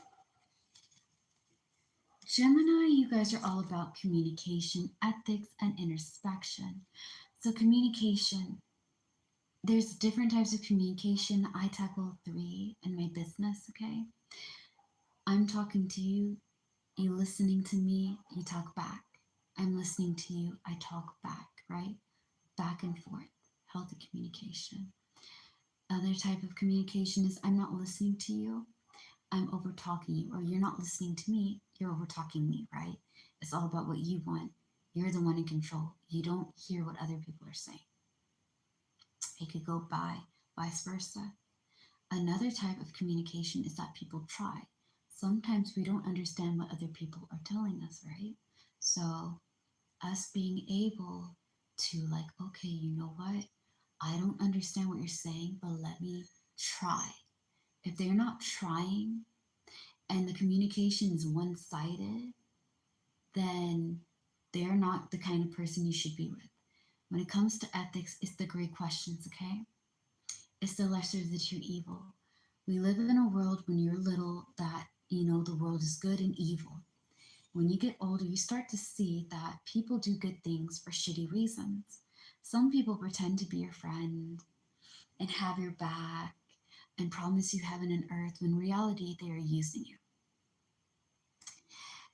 Gemini, you guys are all about communication, ethics, and introspection. So communication, there's different types of communication. I tackle 3 in my business, okay? I'm talking to you, you listening to me, you talk back. I'm listening to you, I talk back, right? Back and forth, healthy communication. Other type of communication is I'm not listening to you, I'm over talking you, or you're not listening to me, you're over talking me, right? It's all about what you want. You're the one in control. You don't hear what other people are saying. It could go by vice versa. Another type of communication is that people try. Sometimes we don't understand what other people are telling us, right? So, us being able to, like, okay, you know what? I don't understand what you're saying, but let me try. If they're not trying and the communication is one sided, then they're not the kind of person you should be with. When it comes to ethics, it's the great questions, okay? It's the lesser of the two evil. We live in a world when you're little that, the world is good and evil. When you get older, you start to see that people do good things for shitty reasons. Some people pretend to be your friend and have your back and promise you heaven and earth when in reality they are using you.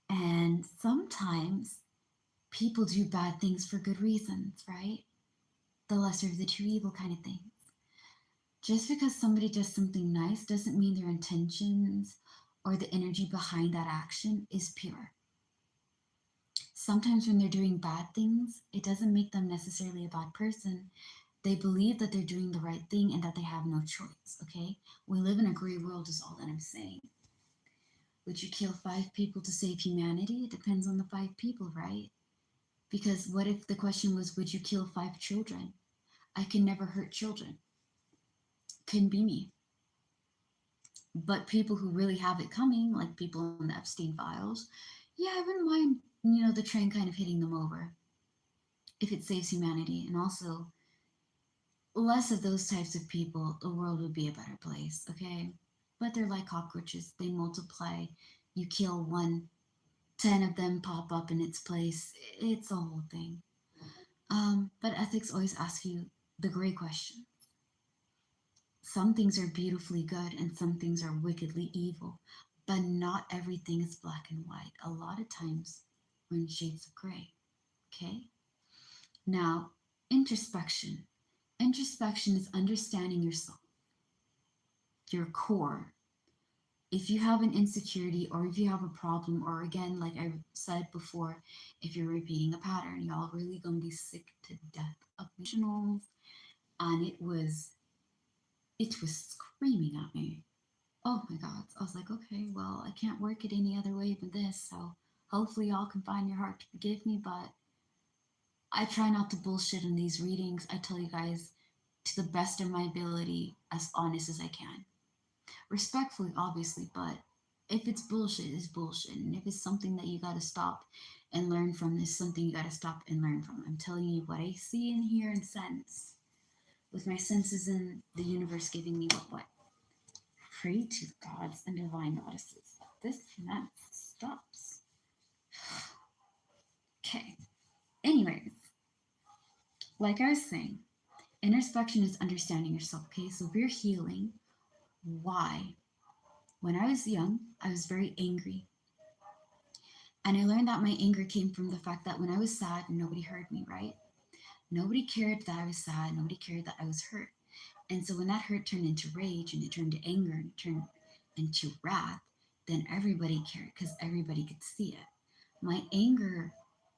And sometimes people do bad things for good reasons, right? The lesser of the two evil kind of things. Just because somebody does something nice doesn't mean their intentions or the energy behind that action is pure. Sometimes when they're doing bad things, it doesn't make them necessarily a bad person. They believe that they're doing the right thing and that they have no choice, okay? We live in a gray world, is all that I'm saying. Would you kill 5 people to save humanity? It depends on the 5 people, right? Because what if the question was, would you kill 5 children? I can never hurt children. Couldn't be me. But people who really have it coming, like people in the Epstein files, yeah, I wouldn't mind, the train kind of hitting them over if it saves humanity. And also, less of those types of people, the world would be a better place, okay? But they're like cockroaches, they multiply. You kill one, 10 of them pop up in its place. It's a whole thing. But ethics always ask you the great question. Some things are beautifully good and some things are wickedly evil, but not everything is black and white. A lot of times we're in shades of gray, okay? Now, introspection. Introspection is understanding yourself, your core. If you have an insecurity or if you have a problem, or again, like I said before, if you're repeating a pattern, y'all really gonna be sick to death of emotionals. And it was screaming at me. Oh my God. I was like, okay, well, I can't work it any other way than this. So hopefully y'all can find your heart to forgive me. But I try not to bullshit in these readings. I tell you guys to the best of my ability, as honest as I can. Respectfully, obviously, but if it's bullshit, it's bullshit. And if it's something that you gotta stop and learn from, it's something you gotta stop and learn from. I'm telling you what I see and hear and sense. With my senses in the universe giving me what? Pray to the gods and divine goddesses. This mess stops. Okay. Anyways, like I was saying, introspection is understanding yourself. Okay, so we're healing. Why? When I was young, I was very angry. And I learned that my anger came from the fact that when I was sad, nobody heard me, right? Nobody cared that I was sad. Nobody cared that I was hurt. And so when that hurt turned into rage and it turned to anger and it turned into wrath, then everybody cared because everybody could see it. My anger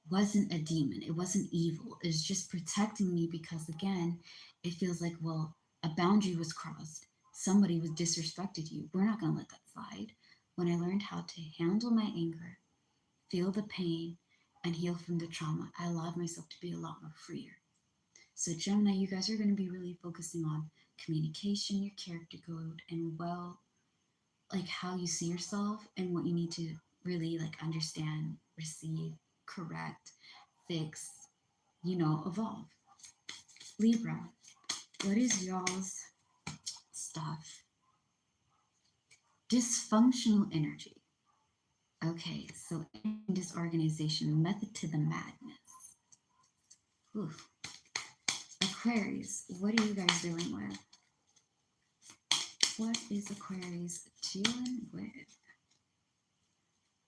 wasn't a demon. It wasn't evil. It was just protecting me because, again, it feels like, well, a boundary was crossed. Somebody was disrespected you. We're not going to let that slide. When I learned how to handle my anger, feel the pain, and heal from the trauma, I allowed myself to be a lot more freer. So, Gemini, you guys are going to be really focusing on communication, your character code, and like how you see yourself and what you need to really like understand, receive, correct, fix, evolve. Libra, what is y'all's stuff? Dysfunctional energy. Okay, so disorganization, method to the madness. Oof. Aquarius, what are you guys dealing with? What is Aquarius dealing with?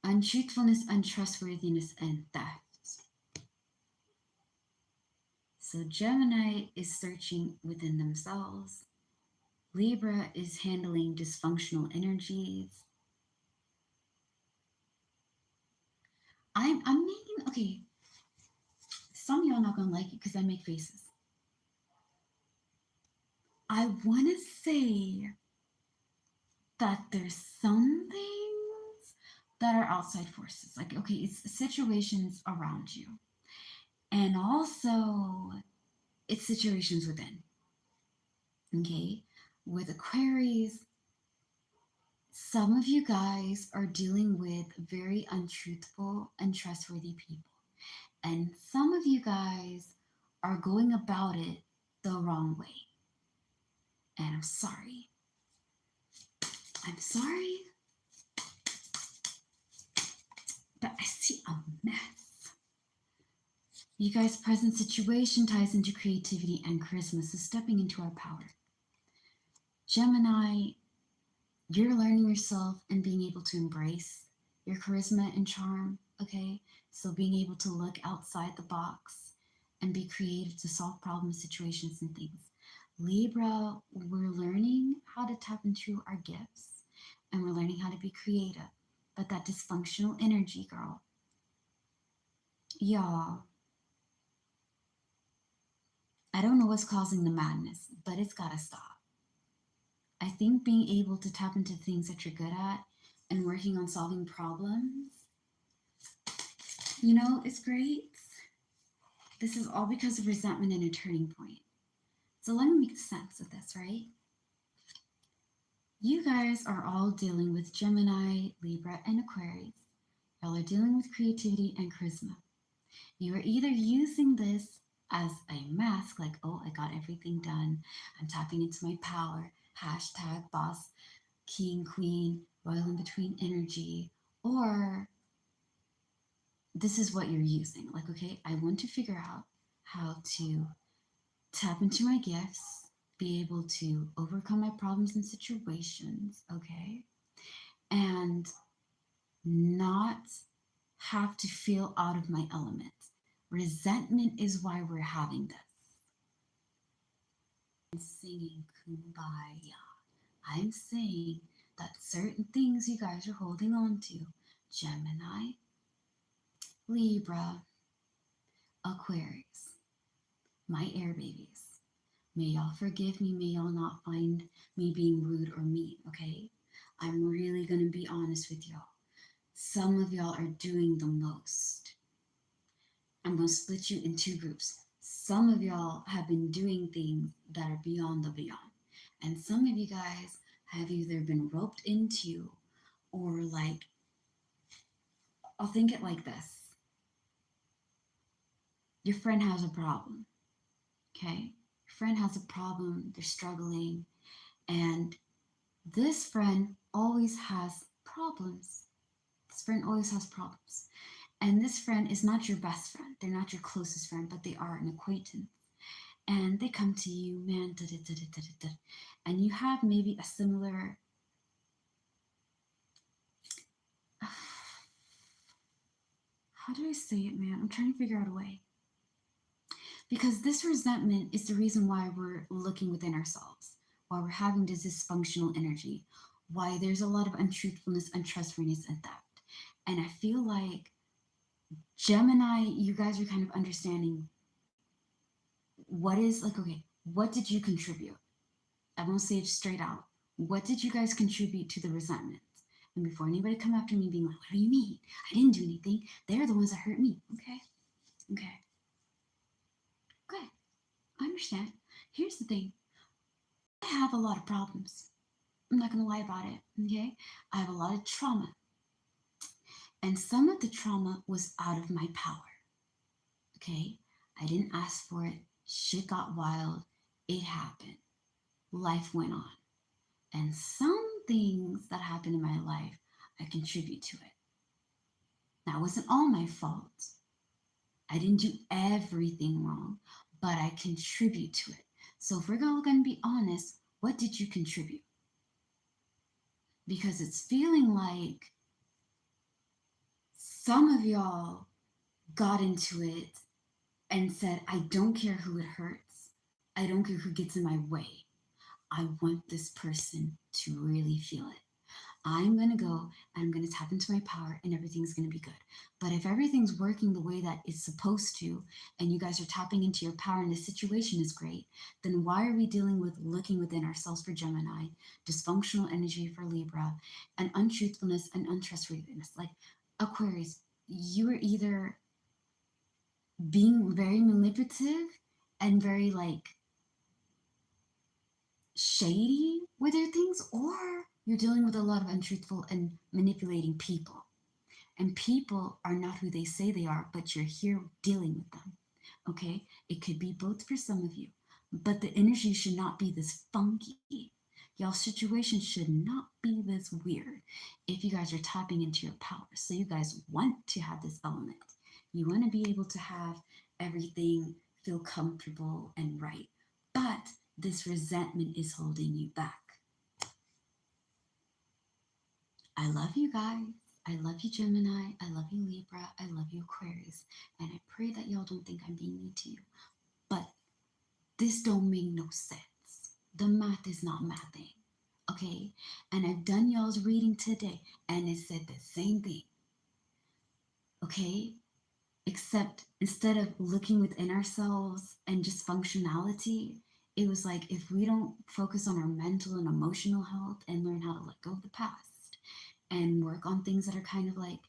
Untruthfulness, untrustworthiness, and theft. So Gemini is searching within themselves. Libra is handling dysfunctional energies. I'm making, okay, some of y'all not gonna like it because I make faces. I wanna say that there's some things that are outside forces. Like, okay, it's situations around you. And also, it's situations within. Okay? With Aquarius, some of you guys are dealing with very untruthful and trustworthy people. And some of you guys are going about it the wrong way. And I'm sorry. I'm sorry, but I see a mess. You guys' present situation ties into creativity and charisma, so stepping into our power. Gemini, you're learning yourself and being able to embrace your charisma and charm, okay? So being able to look outside the box and be creative to solve problems, situations, and things. Libra, we're learning how to tap into our gifts and we're learning how to be creative. But that dysfunctional energy, girl, y'all, I don't know what's causing the madness, but it's gotta stop. I think being able to tap into things that you're good at and working on solving problems, it's great. This is all because of resentment and a turning point. So let me make sense of this, right? You guys are all dealing with Gemini, Libra, and Aquarius. Y'all are dealing with creativity and charisma. You are either using this as a mask, like, oh, I got everything done. I'm tapping into my power. Hashtag boss, king, queen, royal in between energy. Or this is what you're using. Like, okay, I want to figure out how to tap into my gifts, be able to overcome my problems and situations, okay? And not have to feel out of my element. Resentment is why we're having this. I'm singing kumbaya. I'm saying that certain things you guys are holding on to, Gemini, Libra, Aquarius, my air babies. May y'all forgive me. May y'all not find me being rude or mean, okay? I'm really going to be honest with y'all. Some of y'all are doing the most. I'm going to split you in two groups. Some of y'all have been doing things that are beyond the beyond. And some of you guys have either been roped into or like, I'll think it like this. Your friend has a problem, okay? Your friend has a problem, they're struggling, and this friend always has problems. This friend always has problems. And this friend is not your best friend. They're not your closest friend, but they are an acquaintance. And they come to you, man, da, da, da, da, da, da, and you have maybe a similar how do I say it, man? I'm trying to figure out a way. Because this resentment is the reason why we're looking within ourselves, why we're having this dysfunctional energy, why there's a lot of untruthfulness, untrustworthiness, and theft. And I feel like Gemini, you guys are kind of understanding what is like, okay, what did you contribute? I won't say it straight out. What did you guys contribute to the resentment? And before anybody come after me being like, what do you mean? I didn't do anything. They're the ones that hurt me. Okay. I understand. Here's the thing. I have a lot of problems. I'm not going to lie about it. Okay. I have a lot of trauma. And some of the trauma was out of my power. Okay. I didn't ask for it. Shit got wild. It happened. Life went on. And some things that happened in my life, I contribute to it. Now, it wasn't all my fault. I didn't do everything wrong, but I contribute to it. So if we're all going to be honest, what did you contribute? Because it's feeling like some of y'all got into it and said, I don't care who it hurts. I don't care who gets in my way. I want this person to really feel it. I'm going to go and I'm going to tap into my power and everything's going to be good. But if everything's working the way that it's supposed to, and you guys are tapping into your power and the situation is great, then why are we dealing with looking within ourselves for Gemini, dysfunctional energy for Libra, and untruthfulness and untrustworthiness? Like Aquarius, you are either being very manipulative and very like shady with your things, or you're dealing with a lot of untruthful and manipulating people. And people are not who they say they are, but you're here dealing with them. Okay? It could be both for some of you, but the energy should not be this funky. Y'all situation should not be this weird if you guys are tapping into your power. So you guys want to have this element. You want to be able to have everything feel comfortable and right. But this resentment is holding you back. I love you guys. I love you, Gemini. I love you, Libra. I love you, Aquarius. And I pray that y'all don't think I'm being mean to you. But this don't make no sense. The math is not mathing. Okay? And I've done y'all's reading today, and it said the same thing. Okay? Except instead of looking within ourselves and just functionality, it was like if we don't focus on our mental and emotional health and learn how to let go of the past and work on things that are kind of like,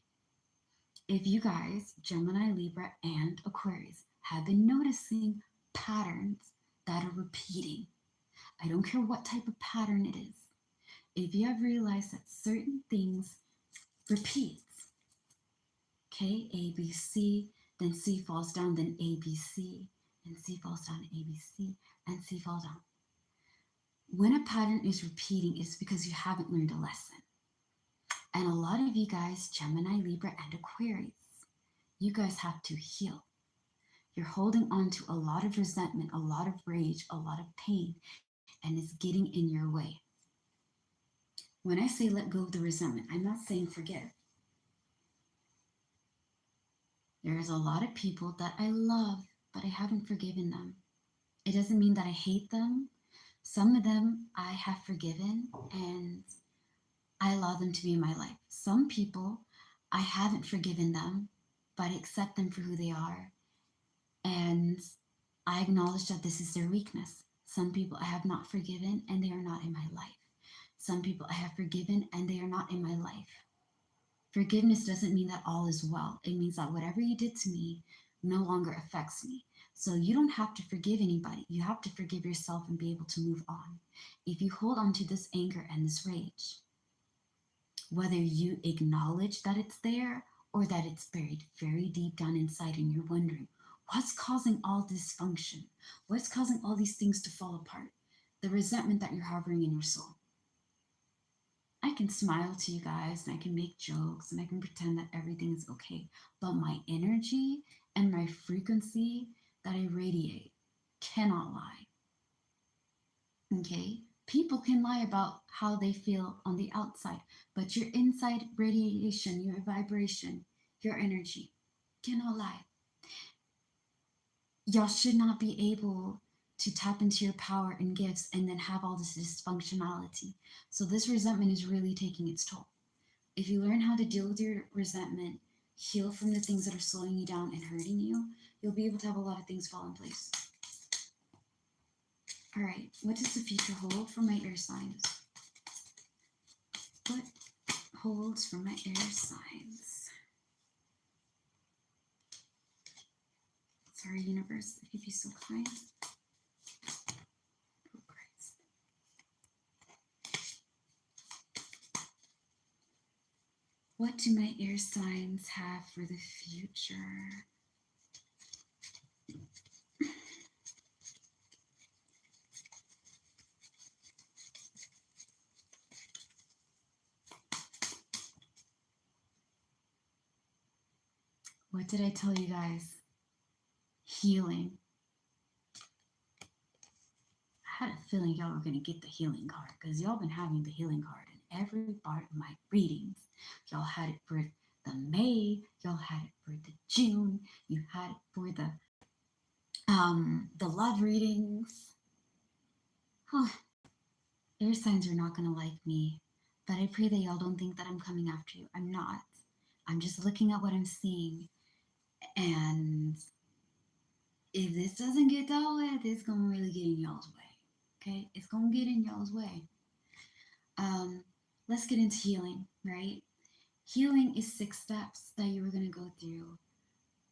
if you guys, Gemini, Libra, and Aquarius, have been noticing patterns that are repeating, I don't care what type of pattern it is, if you have realized that certain things repeat, okay, A, B, C, then C falls down, then A, B, C, and C falls down, A, B, C, and C falls down. When a pattern is repeating, it's because you haven't learned a lesson. And a lot of you guys, Gemini, Libra, and Aquarius, you guys have to heal. You're holding on to a lot of resentment, a lot of rage, a lot of pain, and it's getting in your way. When I say let go of the resentment, I'm not saying forgive. There's a lot of people that I love, but I haven't forgiven them. It doesn't mean that I hate them. Some of them I have forgiven and I allow them to be in my life. Some people I haven't forgiven them, but I accept them for who they are. And I acknowledge that this is their weakness. Some people I have not forgiven and they are not in my life. Some people I have forgiven and they are not in my life. Forgiveness doesn't mean that all is well. It means that whatever you did to me no longer affects me. So you don't have to forgive anybody. You have to forgive yourself and be able to move on. If you hold on to this anger and this rage, whether you acknowledge that it's there or that it's buried very deep down inside and you're wondering, what's causing all dysfunction? What's causing all these things to fall apart? The resentment that you're harboring in your soul. I can smile to you guys and I can make jokes and I can pretend that everything is okay. But my energy and my frequency that I radiate cannot lie. Okay? People can lie about how they feel on the outside, but your inside radiation, your vibration, your energy cannot lie. Y'all should not be able to tap into your power and gifts and then have all this dysfunctionality. So this resentment is really taking its toll. If you learn how to deal with your resentment, heal from the things that are slowing you down and hurting you, you'll be able to have a lot of things fall in place. All right, what does the future hold for my air signs? What holds for my air signs? Sorry, universe, if you'd be so kind. Oh, Christ. What do my air signs have for the future? What did I tell you guys? Healing. I had a feeling y'all were going to get the healing card because y'all been having the healing card in every part of my readings. Y'all had it for the May, y'all had it for the June, you had it for the love readings. Oh, air signs are not going to like me. But I pray that y'all don't think that I'm coming after you. I'm not. I'm just looking at what I'm seeing. And if this doesn't get dealt with, it's going to really get in y'all's way. Okay? It's going to get in y'all's way. Let's get into healing, right? Healing is 6 steps that you are going to go through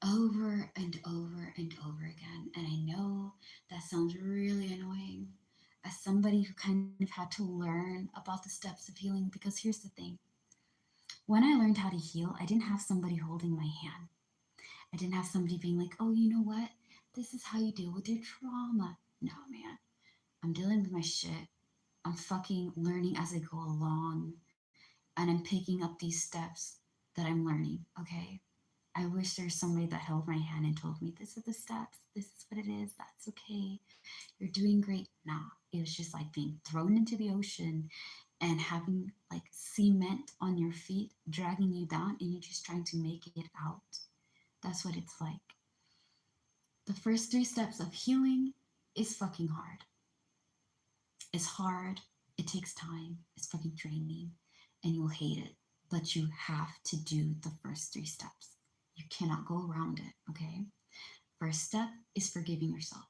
over and over and over again. And I know that sounds really annoying as somebody who kind of had to learn about the steps of healing, because here's the thing. When I learned how to heal, I didn't have somebody holding my hand. I didn't have somebody being like, oh, you know what? This is how you deal with your trauma. No, man. I'm dealing with my shit. I'm fucking learning as I go along. And I'm picking up these steps that I'm learning, okay? I wish there was somebody that held my hand and told me, this are the steps. This is what it is. That's okay. You're doing great. Nah, it was just like being thrown into the ocean and having like cement on your feet, dragging you down, and you're just trying to make it out. That's what it's like. The first 3 steps of healing is fucking hard. It's hard. It takes time. It's fucking draining. And you'll hate it. But you have to do the first 3 steps. You cannot go around it, okay? First step is forgiving yourself.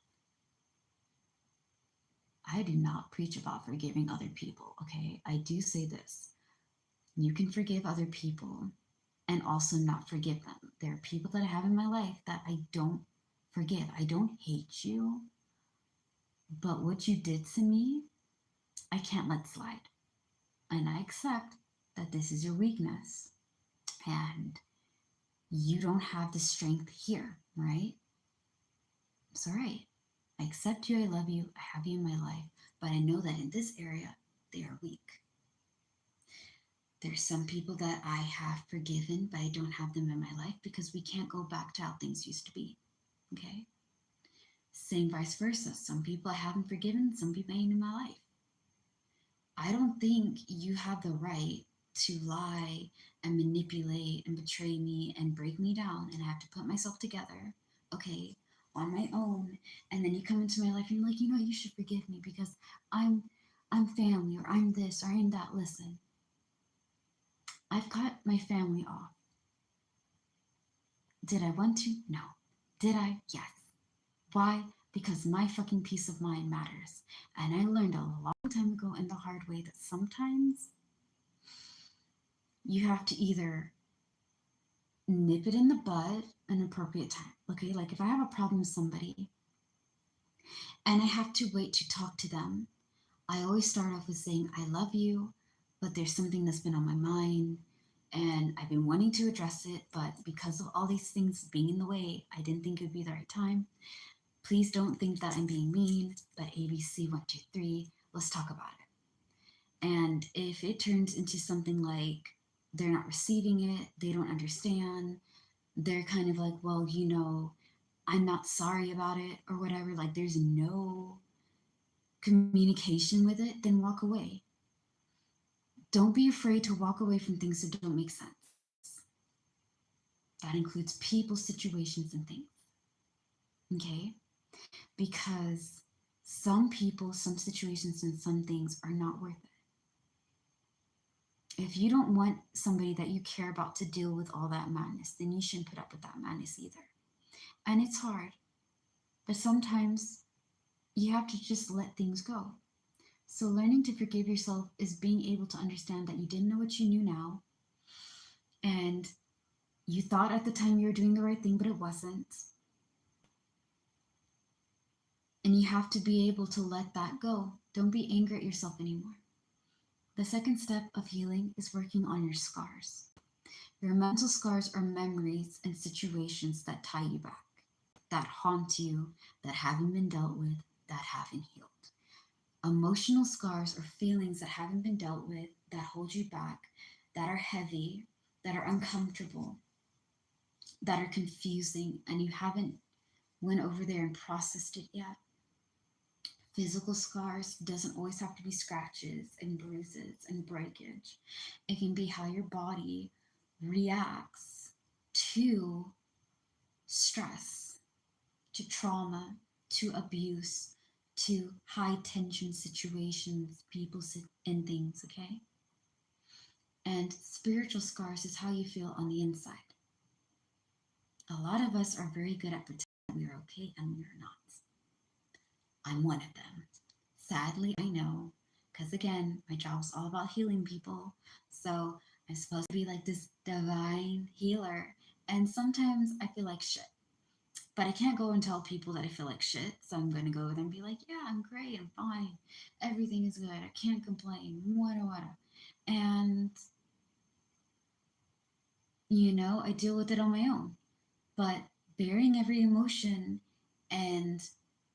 I do not preach about forgiving other people, okay? I do say this. You can forgive other people and also not forgive them. There are people that I have in my life that I don't forgive. I don't hate you, but what you did to me, I can't let slide. And I accept that this is your weakness and you don't have the strength here, right? It's all right. I accept you. I love you. I have you in my life. But I know that in this area, they are weak. There's some people that I have forgiven, but I don't have them in my life because we can't go back to how things used to be. Okay? Same vice versa. Some people I haven't forgiven, some people ain't in my life. I don't think you have the right to lie and manipulate and betray me and break me down and I have to put myself together, okay, on my own. And then you come into my life and you're like, you know, you should forgive me because I'm family or I'm this or I'm that. Listen, I've cut my family off. Did I want to? No. Did I? Yes. Why? Because my fucking peace of mind matters. And I learned a long time ago in the hard way that sometimes you have to either nip it in the bud at an appropriate time. Okay, like if I have a problem with somebody and I have to wait to talk to them, I always start off with saying, I love you, but there's something that's been on my mind and I've been wanting to address it, but because of all these things being in the way, I didn't think it would be the right time. Please don't think that I'm being mean, but ABC 1, 2, 3, let's talk about it. And if it turns into something like they're not receiving it, they don't understand, they're kind of like, well, you know, I'm not sorry about it or whatever, like there's no communication with it, then walk away. Don't be afraid to walk away from things that don't make sense. That includes people, situations, and things. Okay? Because some people, some situations, and some things are not worth it. If you don't want somebody that you care about to deal with all that madness, then you shouldn't put up with that madness either. And it's hard, but sometimes you have to just let things go. So, learning to forgive yourself is being able to understand that you didn't know what you knew now, and you thought at the time you were doing the right thing, but it wasn't. And you have to be able to let that go. Don't be angry at yourself anymore. The second step of healing is working on your scars. Your mental scars are memories and situations that tie you back, that haunt you, that haven't been dealt with, that haven't healed. Emotional scars are feelings that haven't been dealt with, that hold you back, that are heavy, that are uncomfortable, that are confusing, and you haven't went over there and processed it yet. Physical scars doesn't always have to be scratches and bruises and breakage. It can be how your body reacts to stress, to trauma, to abuse, to high tension situations, people, and things, okay? And spiritual scars is how you feel on the inside. A lot of us are very good at pretending we are okay and we are not. I'm one of them. Sadly, I know, because again, my job is all about healing people. So I'm supposed to be like this divine healer. And sometimes I feel like shit. But I can't go and tell people that I feel like shit. So I'm going to go there and be like, yeah, I'm great. I'm fine. Everything is good. I can't complain. Wada wada. And, I deal with it on my own. But bearing every emotion and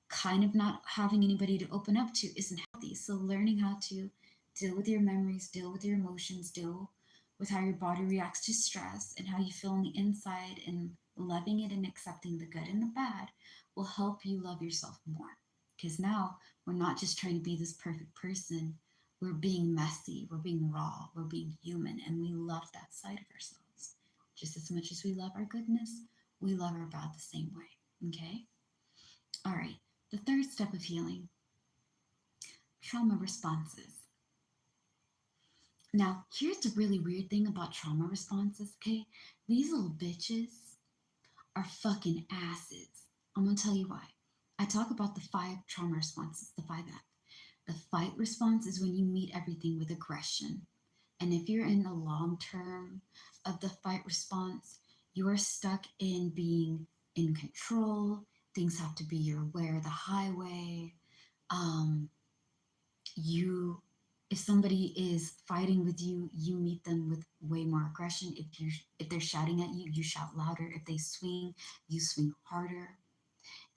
kind of not having anybody to open up to isn't healthy. So learning how to deal with your memories, deal with your emotions, deal with how your body reacts to stress and how you feel on the inside and loving it and accepting the good and the bad will help you love yourself more. Because now we're not just trying to be this perfect person. We're being messy, we're being raw, we're being human, and we love that side of ourselves. Just as much as we love our goodness, we love our bad the same way. Okay? All right. The third step of healing, trauma responses. Now, here's the really weird thing about trauma responses, okay? These little bitches are fucking asses. I'm gonna tell you why. I talk about the 5 trauma responses, the 5F. The fight response is when you meet everything with aggression. And if you're in the long term of the fight response, you are stuck in being in control. Things have to be your way or the highway. Um, you if somebody is fighting with you, you meet them with way more aggression. If they're shouting at you, you shout louder. If they swing, you swing harder.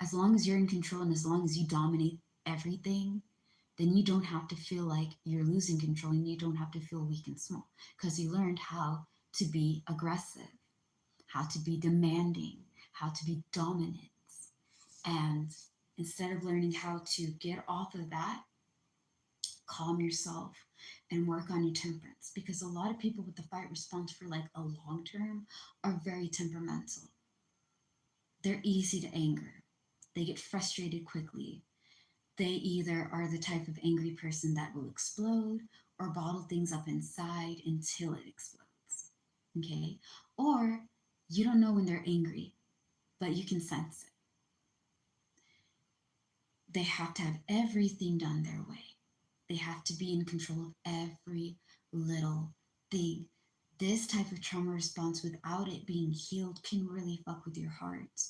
As long as you're in control and as long as you dominate everything, then you don't have to feel like you're losing control and you don't have to feel weak and small because you learned how to be aggressive, how to be demanding, how to be dominant. And instead of learning how to get off of that, calm yourself and work on your temperance, because a lot of people with the fight response for like a long term are very temperamental. They're easy to anger. They get frustrated quickly. They either are the type of angry person that will explode or bottle things up inside until it explodes. Okay? Or you don't know when they're angry, but you can sense it. They have to have everything done their way. They have to be in control of every little thing. This type of trauma response, without it being healed, can really fuck with your heart.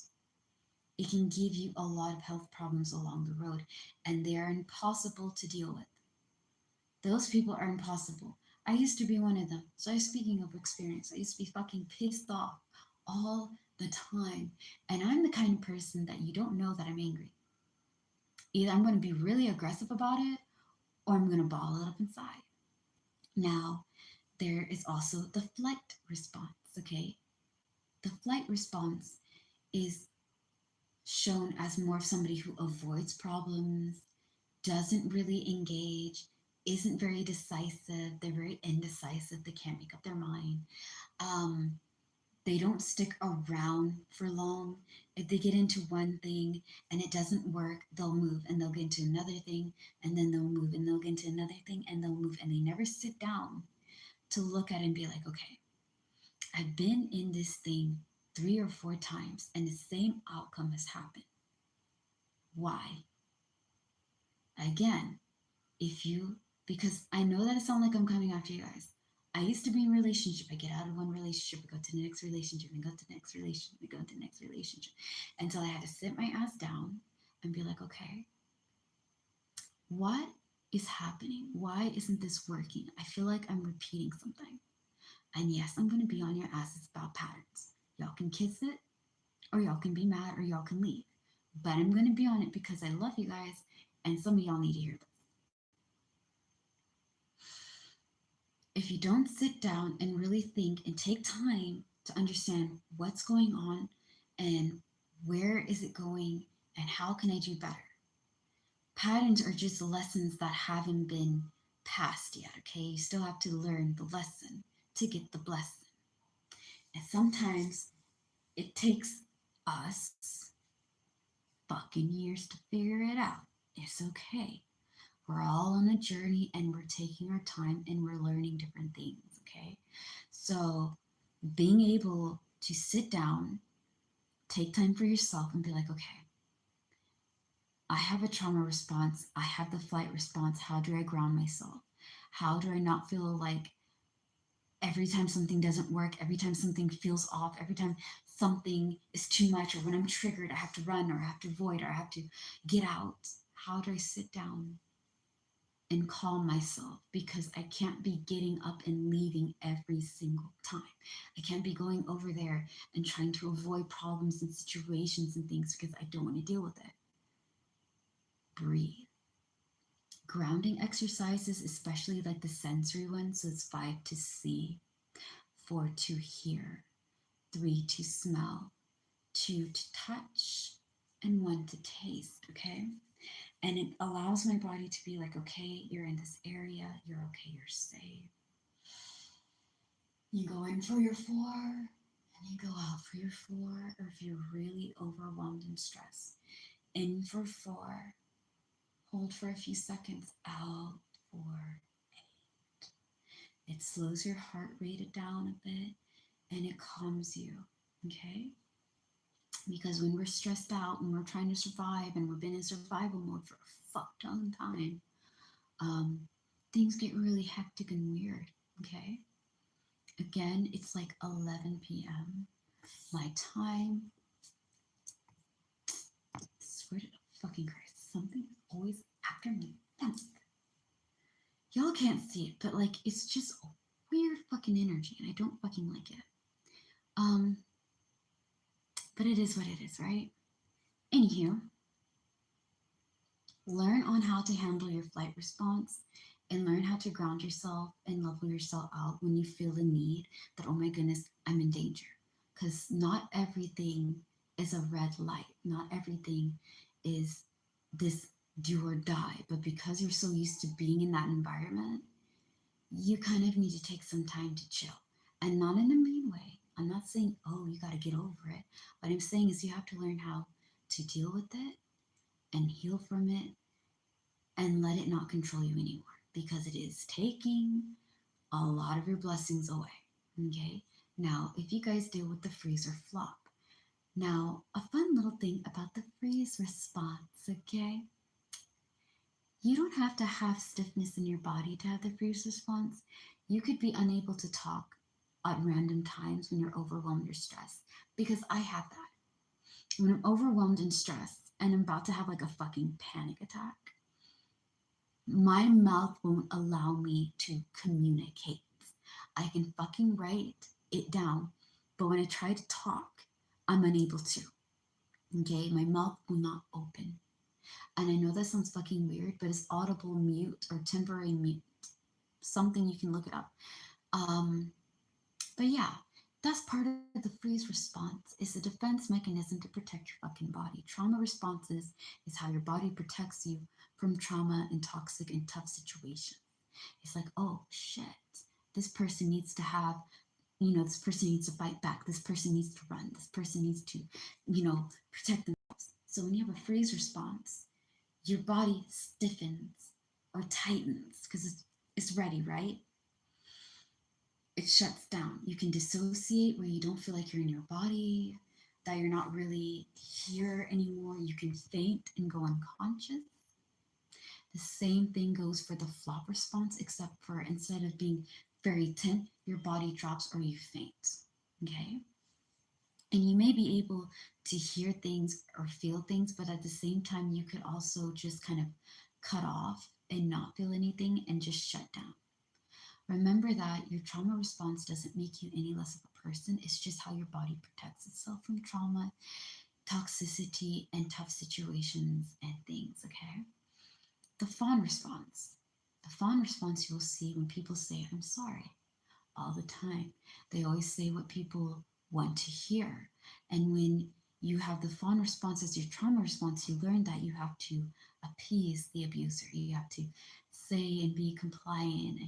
It can give you a lot of health problems along the road, and they are impossible to deal with. Those people are impossible. I used to be one of them. So, speaking of experience, I used to be fucking pissed off all the time. And I'm the kind of person that you don't know that I'm angry. Either I'm going to be really aggressive about it or I'm going to ball it up inside. Now, there is also the flight response, okay? The flight response is shown as more of somebody who avoids problems, doesn't really engage, isn't very decisive. They're very indecisive. They can't make up their mind. Um, they don't stick around for long. If they get into one thing and it doesn't work, they'll move and they'll get into another thing and then they'll move and they'll get into another thing and they'll move, and they never sit down to look at it and be like, okay, I've been in this thing 3 or 4 times and the same outcome has happened. Why? Again, if you, because I know that it sounds like I'm coming after you guys. I used to be in a relationship. I get out of one relationship, I go to the next relationship, and go to the next relationship, and go to the next relationship, until I had to sit my ass down and be like, okay, what is happening? Why isn't this working? I feel like I'm repeating something. And yes, I'm going to be on your asses about patterns. Y'all can kiss it, or y'all can be mad, or y'all can leave. But I'm going to be on it because I love you guys, and some of y'all need to hear this. If you don't sit down and really think and take time to understand what's going on and where is it going and how can I do better, patterns are just lessons that haven't been passed yet, okay? You still have to learn the lesson to get the blessing. And sometimes it takes us fucking years to figure it out. It's okay. We're all on a journey and we're taking our time and we're learning different things, okay? So being able to sit down, take time for yourself and be like, okay, I have a trauma response. I have the flight response. How do I ground myself? How do I not feel like every time something doesn't work, every time something feels off, every time something is too much, or when I'm triggered, I have to run, or I have to avoid, or I have to get out? How do I sit down and calm myself? Because I can't be getting up and leaving every single time. I can't be going over there and trying to avoid problems and situations and things because I don't want to deal with it. Breathe. Grounding exercises, especially like the sensory ones, so it's 5 to see, 4 to hear, 3 to smell, 2 to touch, and 1 to taste, okay? And it allows my body to be like, okay, you're in this area, you're okay, you're safe. You go in for your 4, and you go out for your 4, or if you're really overwhelmed and stressed, in for 4, hold for a few seconds, out for 8. It slows your heart rate down a bit, and it calms you, okay? Because when we're stressed out and we're trying to survive and we've been in survival mode for a fuck ton of time, things get really hectic and weird, okay? Again, it's like 11 p.m. my time. Swear to fucking Christ, something is always after me. Y'all can't see it, but like it's just a weird fucking energy, and I don't fucking like it. But it is what it is, right? Anywho, learn on how to handle your flight response and learn how to ground yourself and level yourself out when you feel the need that, oh my goodness, I'm in danger. Because not everything is a red light, not everything is this do or die. But because you're so used to being in that environment, you kind of need to take some time to chill, and not in a mean way. I'm not saying, oh, you got to get over it. What I'm saying is you have to learn how to deal with it and heal from it and let it not control you anymore, because it is taking a lot of your blessings away. Okay. Now, if you guys deal with the freeze or flop, now a fun little thing about the freeze response, okay? You don't have to have stiffness in your body to have the freeze response. You could be unable to talk at random times when you're overwhelmed or stressed, because I have that. When I'm overwhelmed and stressed and I'm about to have like a fucking panic attack, my mouth won't allow me to communicate. I can fucking write it down, but when I try to talk, I'm unable to. Okay, my mouth will not open. And I know that sounds fucking weird, but it's audible mute or temporary mute. Something you can look it up. But yeah, that's part of the freeze response. It's a defense mechanism to protect your fucking body. Trauma responses is how your body protects you from trauma and toxic and tough situations. It's like, oh shit, this person needs to have, this person needs to fight back. This person needs to run. This person needs to, protect themselves. So when you have a freeze response, your body stiffens or tightens because it's ready, right? It shuts down. You can dissociate where you don't feel like you're in your body, that you're not really here anymore. You can faint and go unconscious. The same thing goes for the flop response, except for instead of being very tense, your body drops or you faint. Okay? And you may be able to hear things or feel things, but at the same time, you could also just kind of cut off and not feel anything and just shut down. Remember that your trauma response doesn't make you any less of a person. It's just how your body protects itself from trauma, toxicity, and tough situations and things, okay? The fawn response. The fawn response you will see when people say, I'm sorry, all the time. They always say what people want to hear. And when you have the fawn response as your trauma response, you learn that you have to appease the abuser. You have to say and be compliant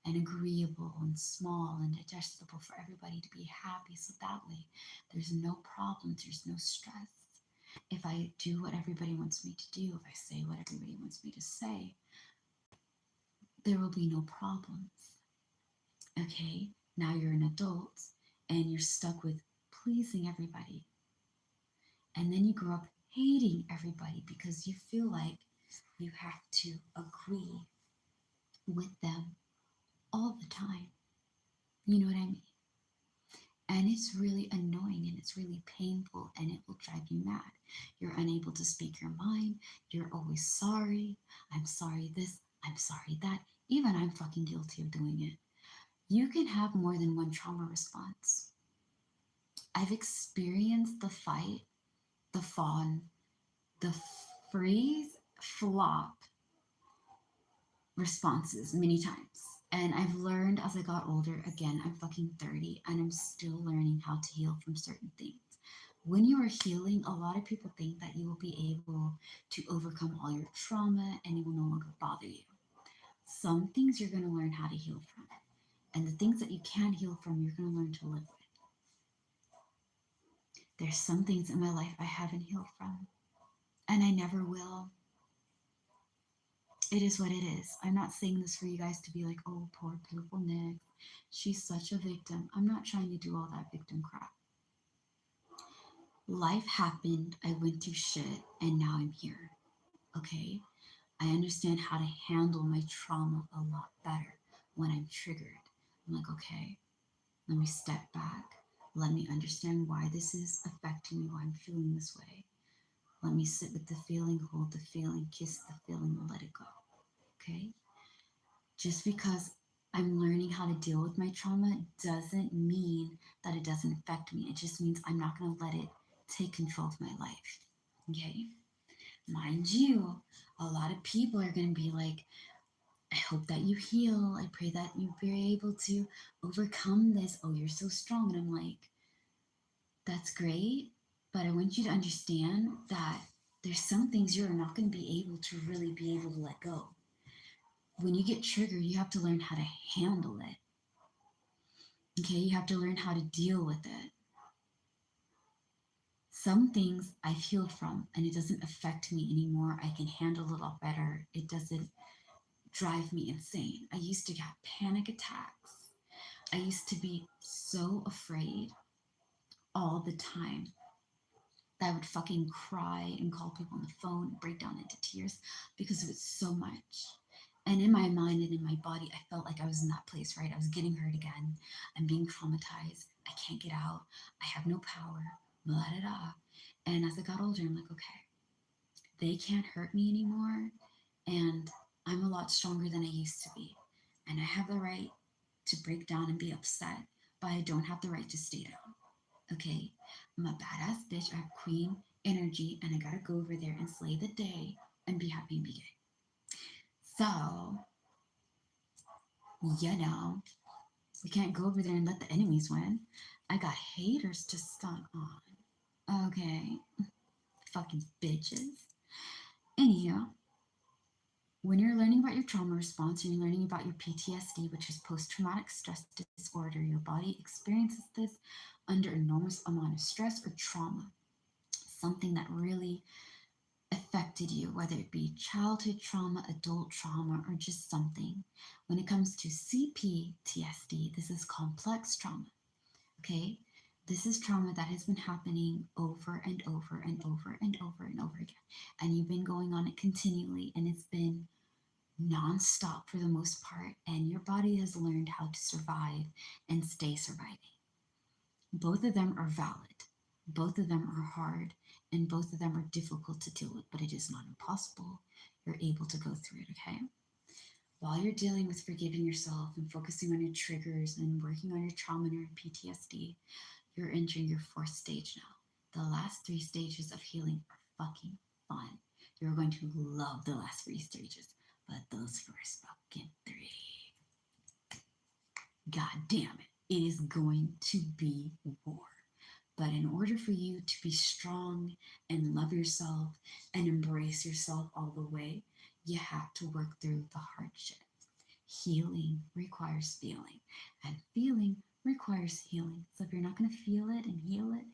and agreeable and small and digestible for everybody to be happy. So that way there's no problems, there's no stress. If I do what everybody wants me to do, if I say what everybody wants me to say, there will be no problems. Okay? Now you're an adult and you're stuck with pleasing everybody. And then you grow up hating everybody because you feel like you have to agree with them all the time. You know what I mean? And it's really annoying and it's really painful and it will drive you mad. You're unable to speak your mind. You're always sorry. I'm sorry this. I'm sorry that. Even I'm fucking guilty of doing it. You can have more than one trauma response. I've experienced the fight, the fawn, the freeze, flop responses many times. And I've learned as I got older, again, I'm fucking 30 and I'm still learning how to heal from certain things. When you are healing, a lot of people think that you will be able to overcome all your trauma and it will no longer bother you. Some things you're going to learn how to heal from. And the things that you can't heal from, you're going to learn to live with. There's some things in my life I haven't healed from, and I never will. It is what it is. I'm not saying this for you guys to be like, oh, poor, beautiful Nyx. She's such a victim. I'm not trying to do all that victim crap. Life happened. I went through shit, and now I'm here. Okay? I understand how to handle my trauma a lot better when I'm triggered. I'm like, okay, let me step back. Let me understand why this is affecting me, why I'm feeling this way. Let me sit with the feeling, hold the feeling, kiss the feeling, and let it go. Okay? Just because I'm learning how to deal with my trauma doesn't mean that it doesn't affect me. It just means I'm not going to let it take control of my life. Okay? Mind you, a lot of people are going to be like, I hope that you heal. I pray that you be able to overcome this. Oh, you're so strong. And I'm like, that's great. But I want you to understand that there's some things you're not going to be able to really be able to let go. When you get triggered, you have to learn how to handle it. Okay, you have to learn how to deal with it. Some things I've healed from and it doesn't affect me anymore. I can handle it a lot better. It doesn't drive me insane. I used to have panic attacks. I used to be so afraid all the time that I would fucking cry and call people on the phone, break down into tears because it was so much. And in my mind and in my body, I felt like I was in that place, right? I was getting hurt again. I'm being traumatized. I can't get out. I have no power. Blah, da, da. And as I got older, I'm like, okay, they can't hurt me anymore. And I'm a lot stronger than I used to be. And I have the right to break down and be upset, but I don't have the right to stay down. Okay? I'm a badass bitch. I have queen energy, and I gotta go over there and slay the day and be happy and be gay. So, you know, we can't go over there and let the enemies win. I got haters to stunt on. Okay? Fucking bitches. Anyhow, when you're learning about your trauma response and you're learning about your PTSD, which is post traumatic stress disorder, your body experiences this under enormous amount of stress or trauma, something that really affected you, whether it be childhood trauma, adult trauma, or just something. When it comes to CPTSD, this is complex trauma. Okay? This is trauma that has been happening over and over and over and over and over again. And you've been going on it continually, and it's been non-stop for the most part, and your body has learned how to survive and stay surviving. Both of them are valid. Both of them are hard, and both of them are difficult to deal with, but it is not impossible. You're able to go through it, okay? While you're dealing with forgiving yourself and focusing on your triggers and working on your trauma and your PTSD, you're entering your fourth stage now. The last three stages of healing are fucking fun. You're going to love the last three stages, but those first fucking three, god damn it, it is going to be war. But in order for you to be strong and love yourself and embrace yourself all the way, you have to work through the hardship. Healing requires feeling, and feeling requires healing. So if you're not going to feel it and heal it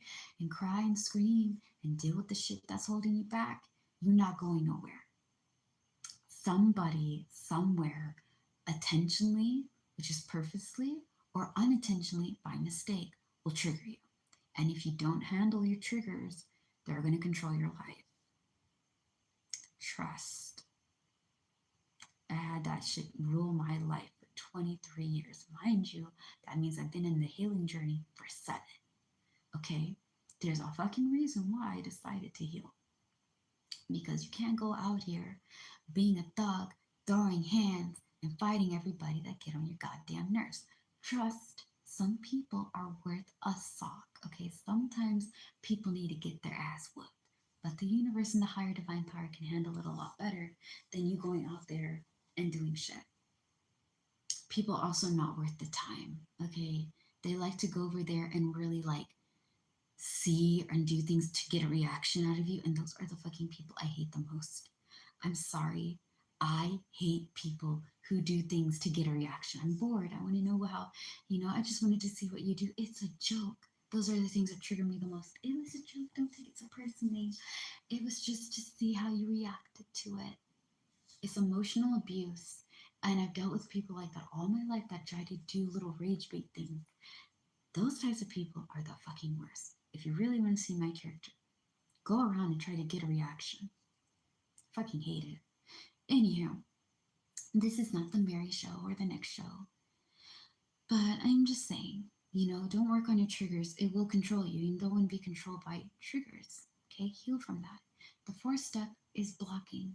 and cry and scream and deal with the shit that's holding you back, you're not going nowhere. Somebody, somewhere, intentionally, which is purposely, or unintentionally by mistake will trigger you. And if you don't handle your triggers, they're going to control your life. Trust. I had that shit rule my life for 23 years. Mind you, that means I've been in the healing journey for 7. Okay? There's a fucking reason why I decided to heal. Because you can't go out here being a thug, throwing hands, and fighting everybody that get on your goddamn nerves. Trust, some people are worth a sock. Okay? Sometimes people need to get their ass whooped. But the universe and the higher divine power can handle it a lot better than you going out there and doing shit. People also not worth the time, okay? They like to go over there and really like see and do things to get a reaction out of you, and those are the fucking people I hate the most. I'm sorry. I hate people who do things to get a reaction. I'm bored. I want to know how, I just wanted to see what you do. It's a joke. Those are the things that trigger me the most. It was a joke. Don't take it so personally. It was just to see how you reacted to it. It's emotional abuse. And I've dealt with people like that all my life that try to do little rage bait things. Those types of people are the fucking worst. If you really want to see my character, go around and try to get a reaction. Fucking hate it. Anyhow, this is not the Mary show or the next show. But I'm just saying, don't work on your triggers. It will control you. You don't want to be controlled by triggers. Okay, heal from that. The 4th step is blocking.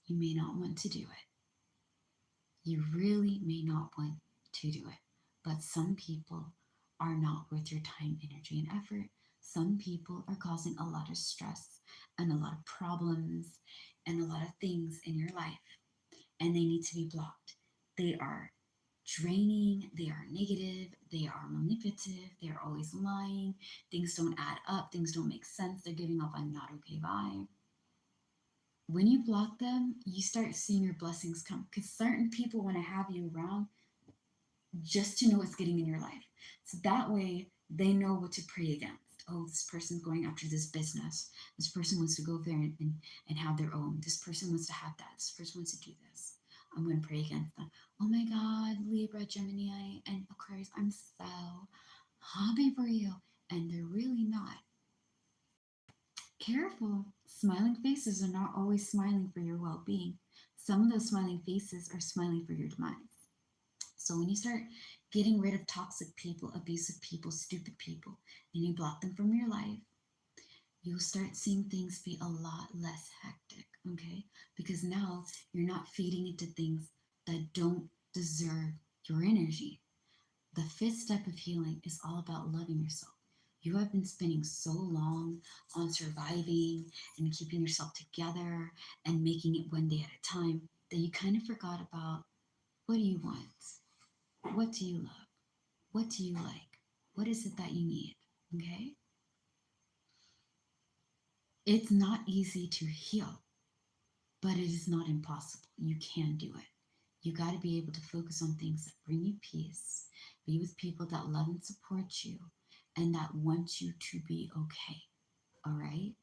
You may not want to do it. You really may not want to do it. But some people are not worth your time, energy, and effort. Some people are causing a lot of stress and a lot of problems and a lot of things in your life, and they need to be blocked. They are draining, they are negative, they are manipulative, they are always lying, things don't add up, things don't make sense, they're giving off a not okay vibe. When you block them, you start seeing your blessings come, because certain people want to have you around just to know what's getting in your life. So that way they know what to pray against. Oh, this person's going after this business. This person wants to go there and have their own. This person wants to have that. This person wants to do this. I'm going to pray against them. Oh my God, Libra, Gemini, and Aquarius, I'm so happy for you. And they're really not. Careful. Smiling faces are not always smiling for your well-being. Some of those smiling faces are smiling for your demise. So when you start getting rid of toxic people, abusive people, stupid people, and you block them from your life, you'll start seeing things be a lot less hectic, okay? Because now you're not feeding into things that don't deserve your energy. The 5th step of healing is all about loving yourself. You have been spending so long on surviving and keeping yourself together and making it one day at a time that you kind of forgot about, what do you want? What do you love? What do you like? What is it that you need? Okay? It's not easy to heal, but it is not impossible. You can do it. You got to be able to focus on things that bring you peace, be with people that love and support you, and that want you to be okay. All right?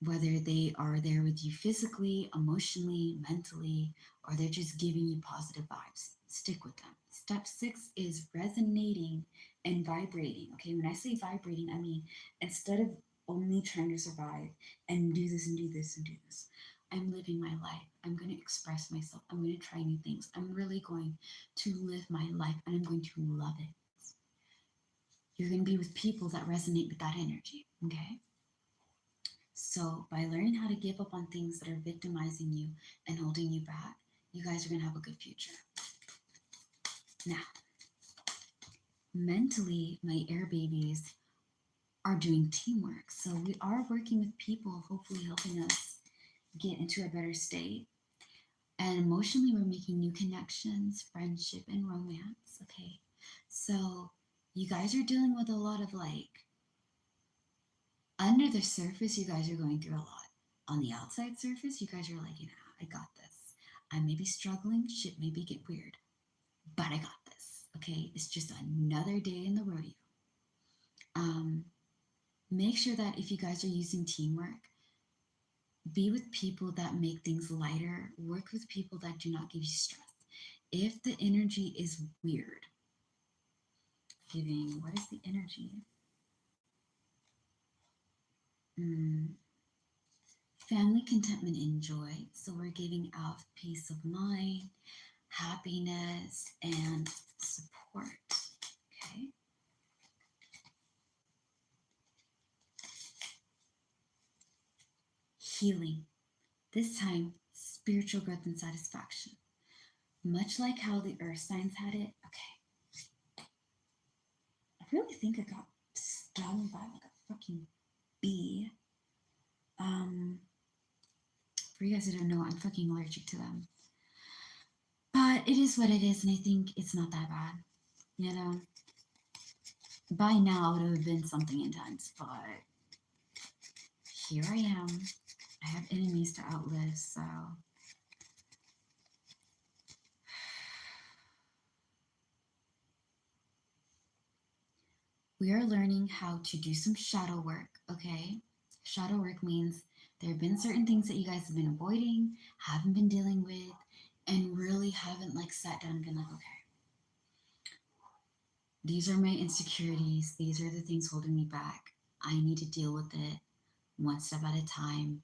Whether they are there with you physically, emotionally, mentally, or they're just giving you positive vibes, stick with them. Step 6 is resonating and vibrating. Okay, when I say vibrating, I mean instead of only trying to survive and do this and do this and do this, I'm living my life. I'm going to express myself. I'm going to try new things. I'm really going to live my life and I'm going to love it. You're going to be with people that resonate with that energy. Okay. So by learning how to give up on things that are victimizing you and holding you back, you guys are going to have a good future. Now, mentally, my air babies are doing teamwork. So we are working with people, hopefully helping us get into a better state. And emotionally, we're making new connections, friendship, and romance. Okay. So you guys are dealing with a lot of under the surface, you guys are going through a lot. On the outside surface, you guys are like, I got this. I may be struggling, shit may be get weird, but I got this. Okay, it's just another day in the rodeo. Make sure that if you guys are using teamwork, be with people that make things lighter. Work with people that do not give you stress. If the energy is weird, giving, what is the energy? Mm, family, contentment, and joy. So we're giving out peace of mind, happiness, and support. Okay. Healing. This time, spiritual growth and satisfaction. Much like how the earth signs had it. Okay. I really think I got stung by like a fucking bee. For you guys that don't know, I'm fucking allergic to them. But it is what it is, and I think it's not that bad. You know? By now it would have been something intense, but here I am. I have enemies to outlive, so we are learning how to do some shadow work, okay? Shadow work means there have been certain things that you guys have been avoiding, haven't been dealing with, and really haven't like sat down and been like, okay, these are my insecurities, these are the things holding me back. I need to deal with it one step at a time,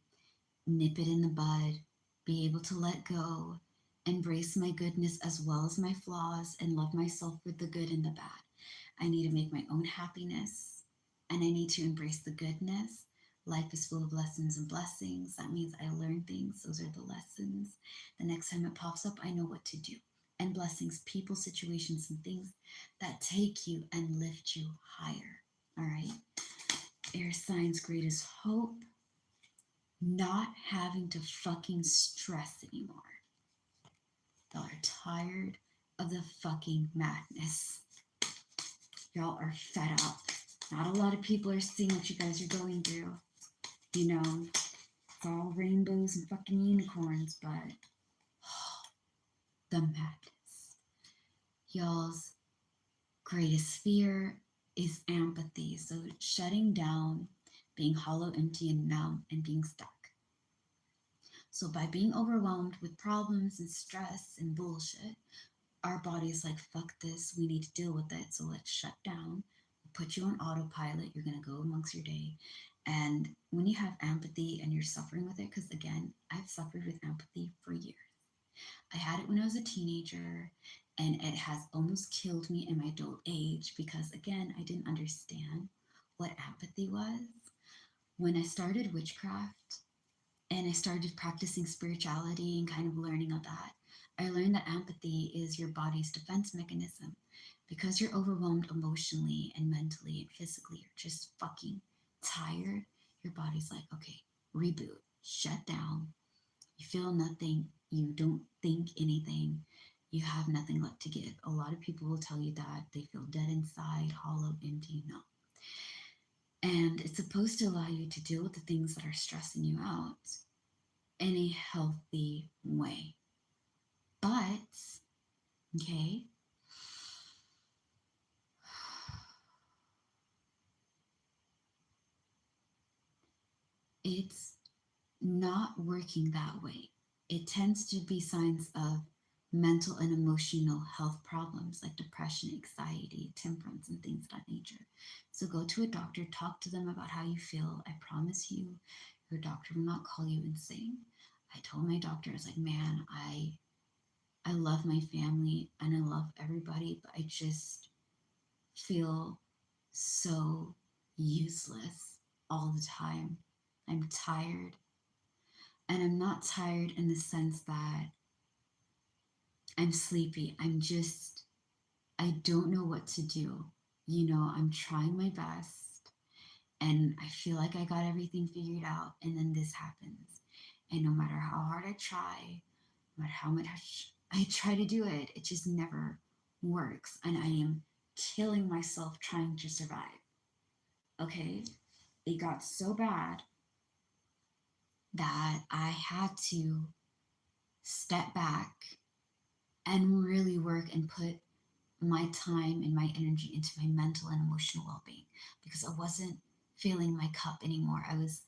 nip it in the bud, be able to let go, embrace my goodness as well as my flaws, and love myself with the good and the bad. I need to make my own happiness, and I need to embrace the goodness. Life is full of lessons and blessings. That means I learn things. Those are the lessons. The next time it pops up, I know what to do. And blessings, people, situations, and things that take you and lift you higher. All right. Air signs, greatest hope, not having to fucking stress anymore. Y'all are tired of the fucking madness. Y'all are fed up. Not a lot of people are seeing what you guys are going through. You know, it's all rainbows and fucking unicorns, but the madness. Y'all's greatest fear is empathy. So shutting down, being hollow, empty, and numb, and being stuck. So by being overwhelmed with problems and stress and bullshit, our body is like, fuck this, we need to deal with it. So let's shut down, put you on autopilot. You're going to go amongst your day. And when you have empathy and you're suffering with it, because again, I've suffered with empathy for years. I had it when I was a teenager, and it has almost killed me in my adult age because, again, I didn't understand what empathy was. When I started witchcraft and I started practicing spirituality and kind of learning of that, I learned that empathy is your body's defense mechanism. Because you're overwhelmed emotionally and mentally and physically, you're just fucking tired. Your body's like, okay, reboot, shut down. You feel nothing. You don't think anything. You have nothing left to give. A lot of people will tell you that they feel dead inside, hollow, empty. No. And it's supposed to allow you to deal with the things that are stressing you out in a healthy way. But, okay, it's not working that way. It tends to be signs of mental and emotional health problems like depression, anxiety, temperance, and things of that nature. So go to a doctor, talk to them about how you feel. I promise you, your doctor will not call you insane. I told my doctor, I was like, man, I love my family and I love everybody, but I just feel so useless all the time. I'm tired. And I'm not tired in the sense that I'm sleepy. I don't know what to do. You know, I'm trying my best and I feel like I got everything figured out. And then this happens. And no matter how hard I try, no matter how much I try to do it, it just never works. And I am killing myself trying to survive. Okay? It got so bad that I had to step back and really work and put my time and my energy into my mental and emotional well-being because I wasn't filling my cup anymore. I was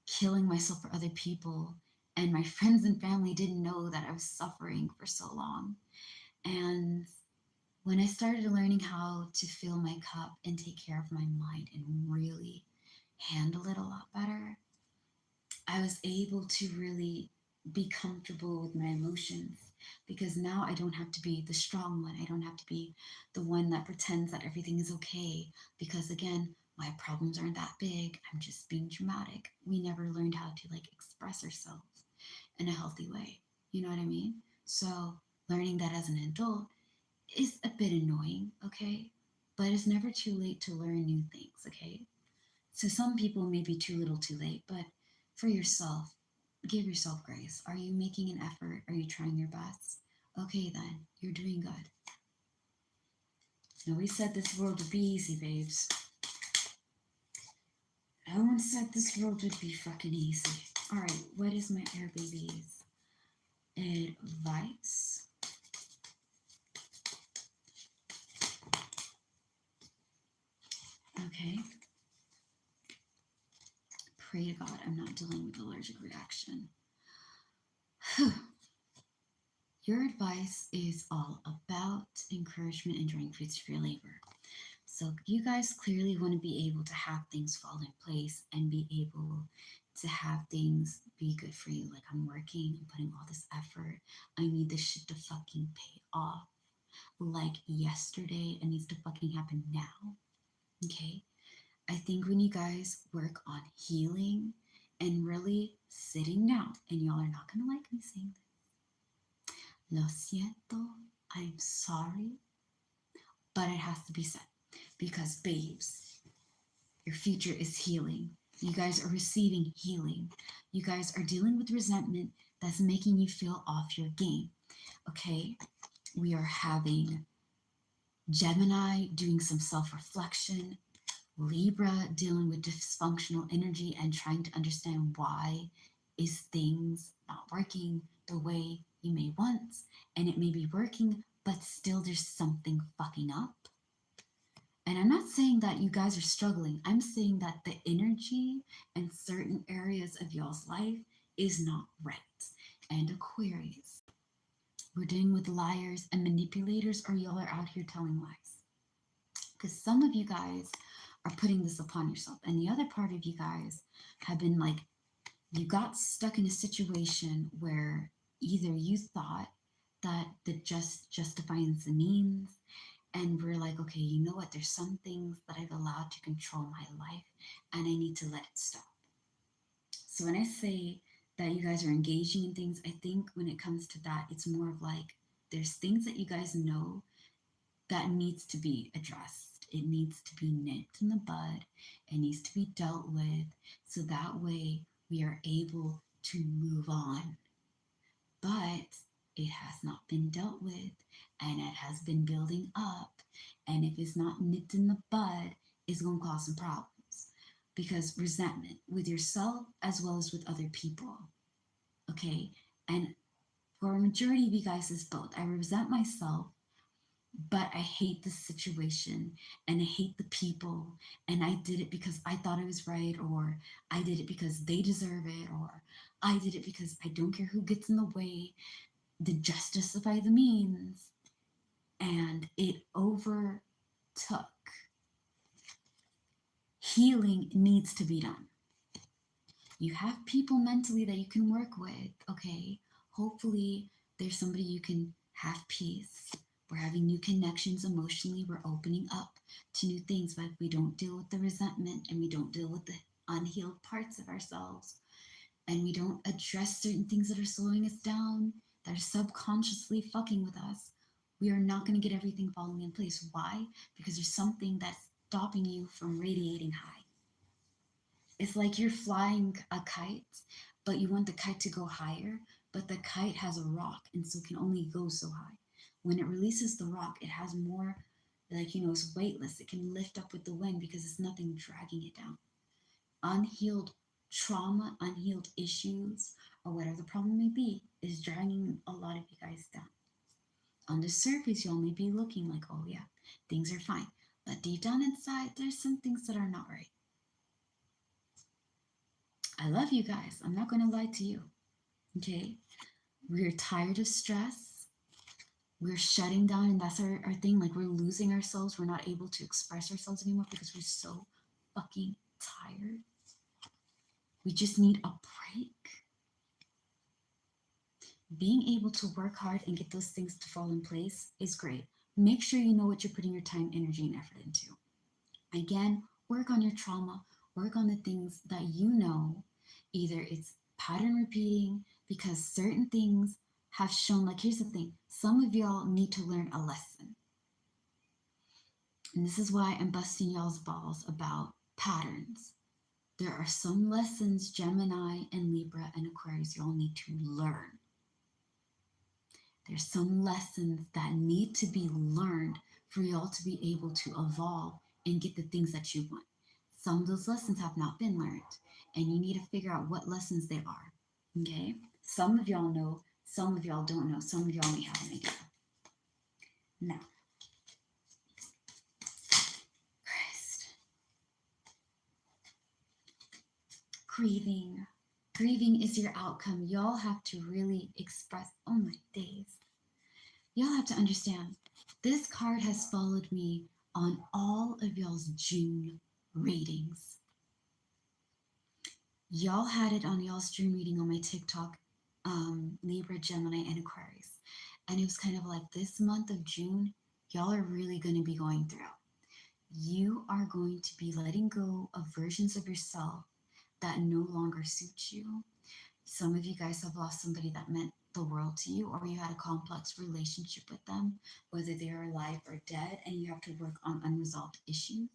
killing myself for other people, and my friends and family didn't know that I was suffering for so long. And when I started learning how to fill my cup and take care of my mind and really handle it a lot better, I was able to really be comfortable with my emotions, because now I don't have to be the strong one. I don't have to be the one that pretends that everything is okay, because again, my problems aren't that big. I'm just being dramatic. We never learned how to like express ourselves in a healthy way. You know what I mean? So learning that as an adult is a bit annoying, okay? But it's never too late to learn new things, okay? So some people may be too little too late, but for yourself, give yourself grace. Are you making an effort? Are you trying your best? Okay, then, you're doing good. Now, we said this world would be easy, babes. No one said this world would be fucking easy. Alright, what is my air babies? Advice. Okay. Pray to God I'm not dealing with allergic reaction. Your advice is all about encouragement and drawing fruits for your labor. So you guys clearly want to be able to have things fall in place and be able to have things be good for you. Like, I'm working and putting all this effort. I need this shit to fucking pay off. Like yesterday, it needs to fucking happen now. Okay? I think when you guys work on healing and really sitting down, and y'all are not gonna like me saying this. Lo siento, I'm sorry, but it has to be said. Because, babes, your future is healing. You guys are receiving healing. You guys are dealing with resentment that's making you feel off your game. Okay? We are having Gemini doing some self reflection, Libra dealing with dysfunctional energy and trying to understand why is things not working the way you may want, and it may be working, but still there's something fucking up. And I'm not saying that you guys are struggling. I'm saying that the energy in certain areas of y'all's life is not right. And Aquarius, we're dealing with liars and manipulators, or y'all are out here telling lies. Because some of you guys are putting this upon yourself, and the other part of you guys have been like, you got stuck in a situation where either you thought that the just justifies the means, and we're like, okay, you know what? There's some things that I've allowed to control my life, and I need to let it stop. So when I say that you guys are engaging in things, I think when it comes to that, it's more of like, there's things that you guys know that needs to be addressed. It needs to be nipped in the bud. It needs to be dealt with, so that way we are able to move on. But it has not been dealt with, and it has been building up. And if it's not nipped in the bud, it's going to cause some problems. Because resentment with yourself as well as with other people. Okay? And for a majority of you guys, it's both. I resent myself, but I hate the situation and I hate the people, and I did it because I thought it was right, or I did it because they deserve it, or I did it because I don't care who gets in the way. The just justify the means, and it overtook. Healing needs to be done. You have people mentally that you can work with, okay? Hopefully there's somebody you can have peace. We're having new connections emotionally. We're opening up to new things. But if we don't deal with the resentment, and we don't deal with the unhealed parts of ourselves, and we don't address certain things that are slowing us down, that are subconsciously fucking with us, we are not going to get everything falling in place. Why? Because there's something that's stopping you from radiating high. It's like you're flying a kite, but you want the kite to go higher, but the kite has a rock, and so it can only go so high. When it releases the rock, it has more, like, it's weightless. It can lift up with the wind because it's nothing dragging it down. Unhealed trauma, unhealed issues, or whatever the problem may be, is dragging a lot of you guys down. On the surface, y'all may be looking like, oh yeah, things are fine. But deep down inside, there's some things that are not right. I love you guys. I'm not going to lie to you. Okay? We're tired of stress. we're shutting down, and that's our thing. Like, we're losing ourselves. We're not able to express ourselves anymore because we're so fucking tired. We just need a break. Being able to work hard and get those things to fall in place is great. Make sure you know what you're putting your time, energy, and effort into. Again, work on your trauma, work on the things that you know. Either it's pattern repeating because certain things have shown, like, here's the thing, some of y'all need to learn a lesson. And this is why I'm busting y'all's balls about patterns. There are some lessons Gemini and Libra and Aquarius y'all need to learn. There's some lessons that need to be learned for y'all to be able to evolve and get the things that you want. Some of those lessons have not been learned, and you need to figure out what lessons they are. Okay? Some of y'all know, some of y'all don't know, some of y'all may have an idea. Now, Christ. Grieving. Grieving is your outcome. Y'all have to really express, oh my days. Y'all have to understand, this card has followed me on all of y'all's June readings. Y'all had it on y'all's June reading on my TikTok, Libra, Gemini, and Aquarius. And it was kind of like, this month of June, y'all are really going to be going through. You are going to be letting go of versions of yourself that no longer suit you. Some of you guys have lost somebody that meant the world to you, or you had a complex relationship with them, whether they are alive or dead, and you have to work on unresolved issues.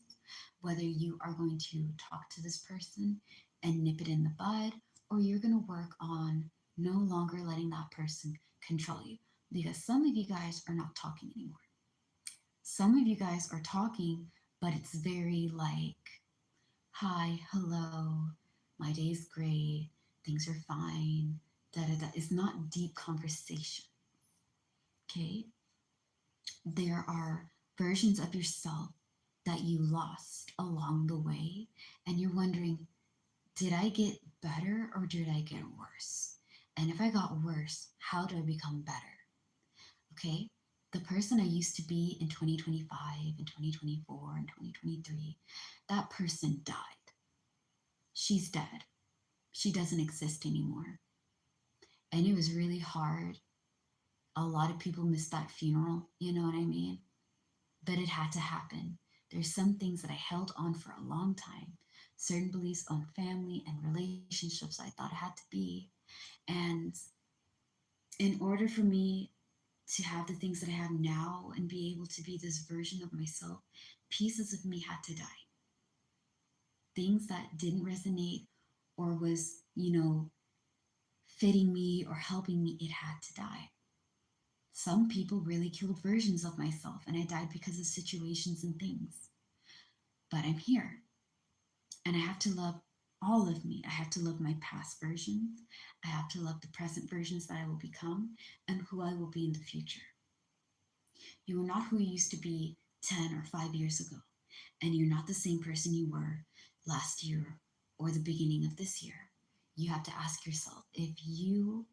Whether you are going to talk to this person and nip it in the bud, or you're going to work on no longer letting that person control you. Because some of you guys are not talking anymore. Some of you guys are talking, but it's very like, hi, hello, my day's great, things are fine, da da da. It's not deep conversation. Okay? There are versions of yourself that you lost along the way, and you're wondering, did I get better or did I get worse? And if I got worse, how do I become better? Okay? The person I used to be in 2025 and 2024 and 2023, that person died. She's dead. She doesn't exist anymore. And it was really hard. A lot of people missed that funeral, you know what I mean? But it had to happen. There's some things that I held on for a long time. Certain beliefs on family and relationships I thought it had to be. And in order for me to have the things that I have now and be able to be this version of myself, pieces of me had to die. Things that didn't resonate or was, fitting me or helping me, it had to die. Some people really killed versions of myself, and I died because of situations and things. But I'm here, and I have to love all of me. I have to love my past versions. I have to love the present versions that I will become and who I will be in the future. You are not who you used to be 10 or 5 years ago, and you're not the same person you were last year or the beginning of this year. You have to ask yourself, if you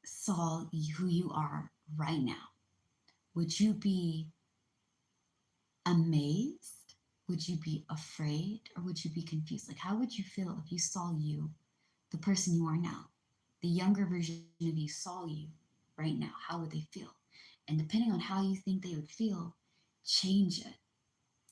saw who you are right now, would you be amazed? Would you be afraid? Or would you be confused? Like, how would you feel if you saw you, the person you are now? The younger version of you saw you right now. How would they feel? And depending on how you think they would feel, change it.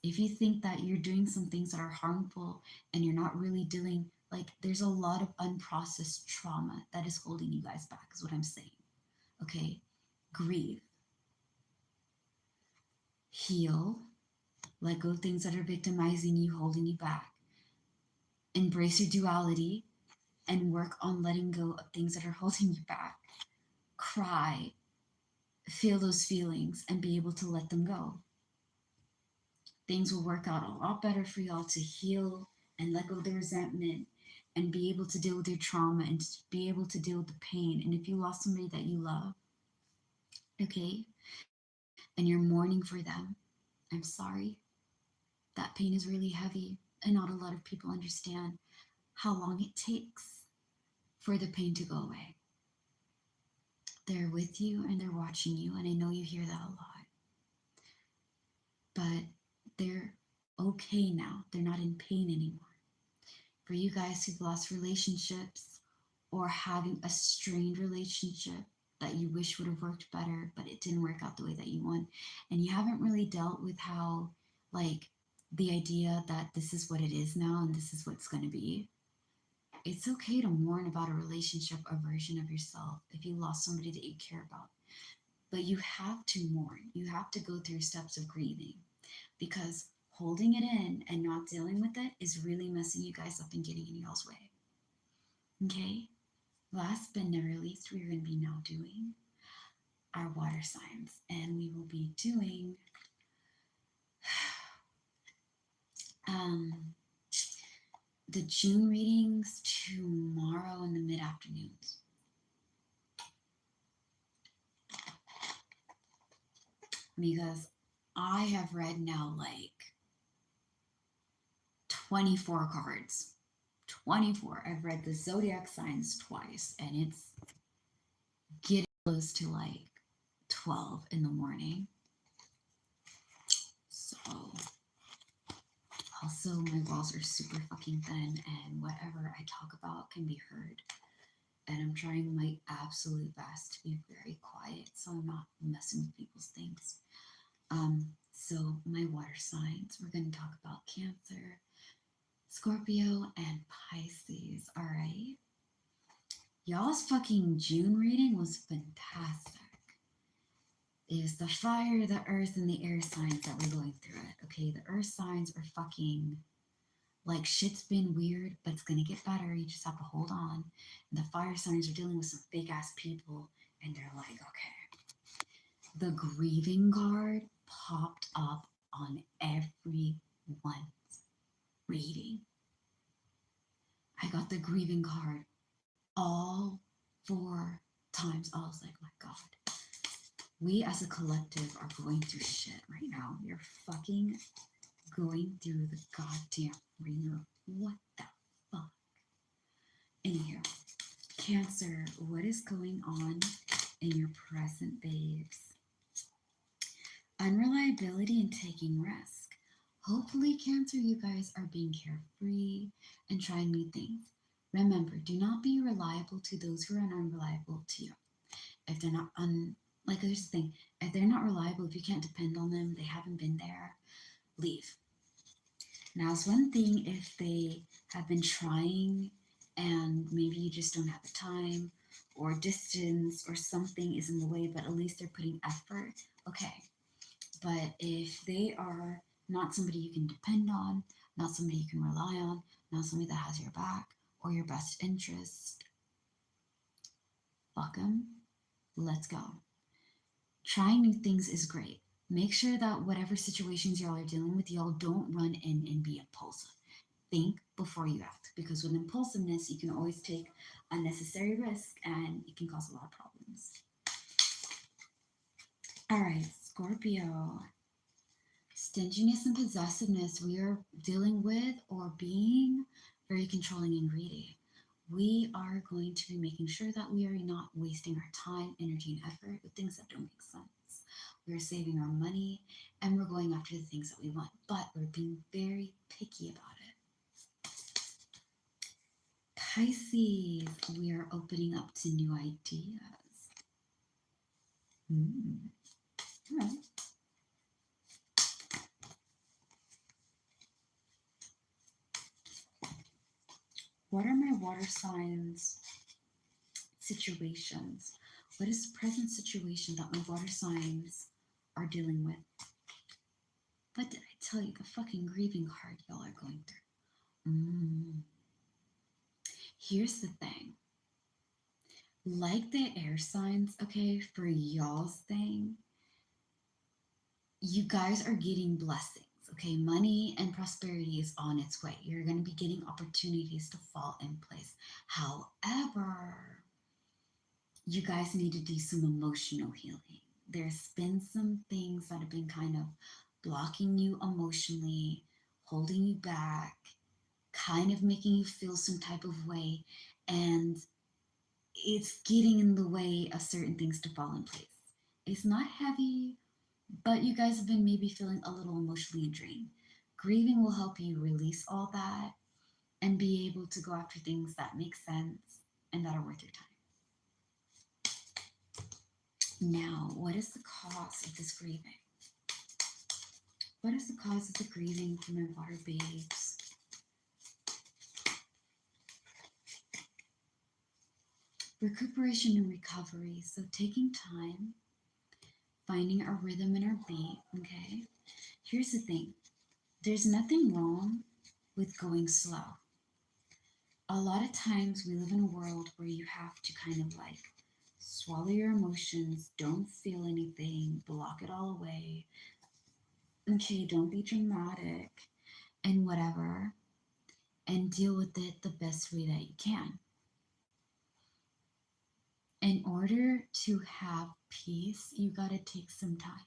If you think that you're doing some things that are harmful and you're not really dealing, like, there's a lot of unprocessed trauma that is holding you guys back, is what I'm saying. Okay? Grieve. Heal. Let go of things that are victimizing you, holding you back. Embrace your duality and work on letting go of things that are holding you back. Cry. Feel those feelings and be able to let them go. Things will work out a lot better for y'all to heal and let go of the resentment and be able to deal with your trauma and be able to deal with the pain. And if you lost somebody that you love, okay, and you're mourning for them, I'm sorry. That pain is really heavy, and not a lot of people understand how long it takes for the pain to go away. They're with you and they're watching you, and I know you hear that a lot. But they're okay now. They're not in pain anymore. For you guys who've lost relationships or having a strained relationship that you wish would have worked better, but it didn't work out the way that you want, and you haven't really dealt with how, like, the idea that this is what it is now and this is what's going to be. It's okay to mourn about a relationship, a version of yourself, if you lost somebody that you care about. But you have to mourn. You have to go through steps of grieving, because holding it in and not dealing with it is really messing you guys up and getting in y'all's way. Okay? Last but never least, we are going to be now doing our water signs, and we will be doing um, the June readings tomorrow in the mid afternoons. Because I have read now like 24 cards. 24. I've read the zodiac signs twice, and it's getting close to like 12 in the morning. So, also, my walls are super fucking thin, and whatever I talk about can be heard. And I'm trying my absolute best to be very quiet so I'm not messing with people's things. So, my water signs, we're going to talk about Cancer, Scorpio, and Pisces. All right. Y'all's fucking June reading was fantastic. It was the fire, the earth, and the air signs that were going through it. Okay, the earth signs are fucking like shit's been weird, but it's gonna get better. You just have to hold on. And the fire signs are dealing with some fake ass people, and they're like, okay. The grieving card popped up on everyone's reading. I got the grieving card all 4 times. I was like, my God. We as a collective are going through shit right now. We are fucking going through the goddamn ringer. What the fuck? Anywho, Cancer, what is going on in your present, babes? Unreliability and taking risk. Hopefully, Cancer, you guys are being carefree and trying new things. Remember, do not be reliable to those who are unreliable to you. If they're not like, there's the thing, if they're not reliable, if you can't depend on them, they haven't been there, leave. Now, it's one thing if they have been trying and maybe you just don't have the time or distance or something is in the way, but at least they're putting effort. Okay. But if they are not somebody you can depend on, not somebody you can rely on, not somebody that has your back or your best interest, fuck them. Let's go. Trying new things is great. Make sure that whatever situations y'all are dealing with, y'all don't run in and be impulsive. Think before you act, because with impulsiveness, you can always take unnecessary risk and it can cause a lot of problems. All right, Scorpio. Stinginess and possessiveness, we are dealing with or being very controlling and greedy. We are going to be making sure that we are not wasting our time, energy, and effort with things that don't make sense. We're saving our money and we're going after the things that we want, but we're being very picky about it. Pisces, we are opening up to new ideas. All right. What are my water signs situations? What is the present situation that my water signs are dealing with? What did I tell you? The fucking grieving card y'all are going through. Here's the thing. Like the air signs, okay, for y'all's thing, you guys are getting blessings, okay? Money and prosperity is on its way. You're going to be getting opportunities to fall in place. However, you guys need to do some emotional healing. There's been some things that have been kind of blocking you emotionally, holding you back, kind of making you feel some type of way. And it's getting in the way of certain things to fall in place. It's not heavy, but you guys have been maybe feeling a little emotionally drained. Grieving will help you release all that and be able to go after things that make sense and that are worth your time. Now, what is the cause of this grieving? What is the cause of the grieving for my water babes? Recuperation and recovery. So taking time, finding our rhythm and our beat, okay? Here's the thing. There's nothing wrong with going slow. A lot of times we live in a world where you have to kind of like swallow your emotions, don't feel anything, block it all away. Okay, don't be dramatic and whatever, and deal with it the best way that you can. In order to have peace, you gotta take some time.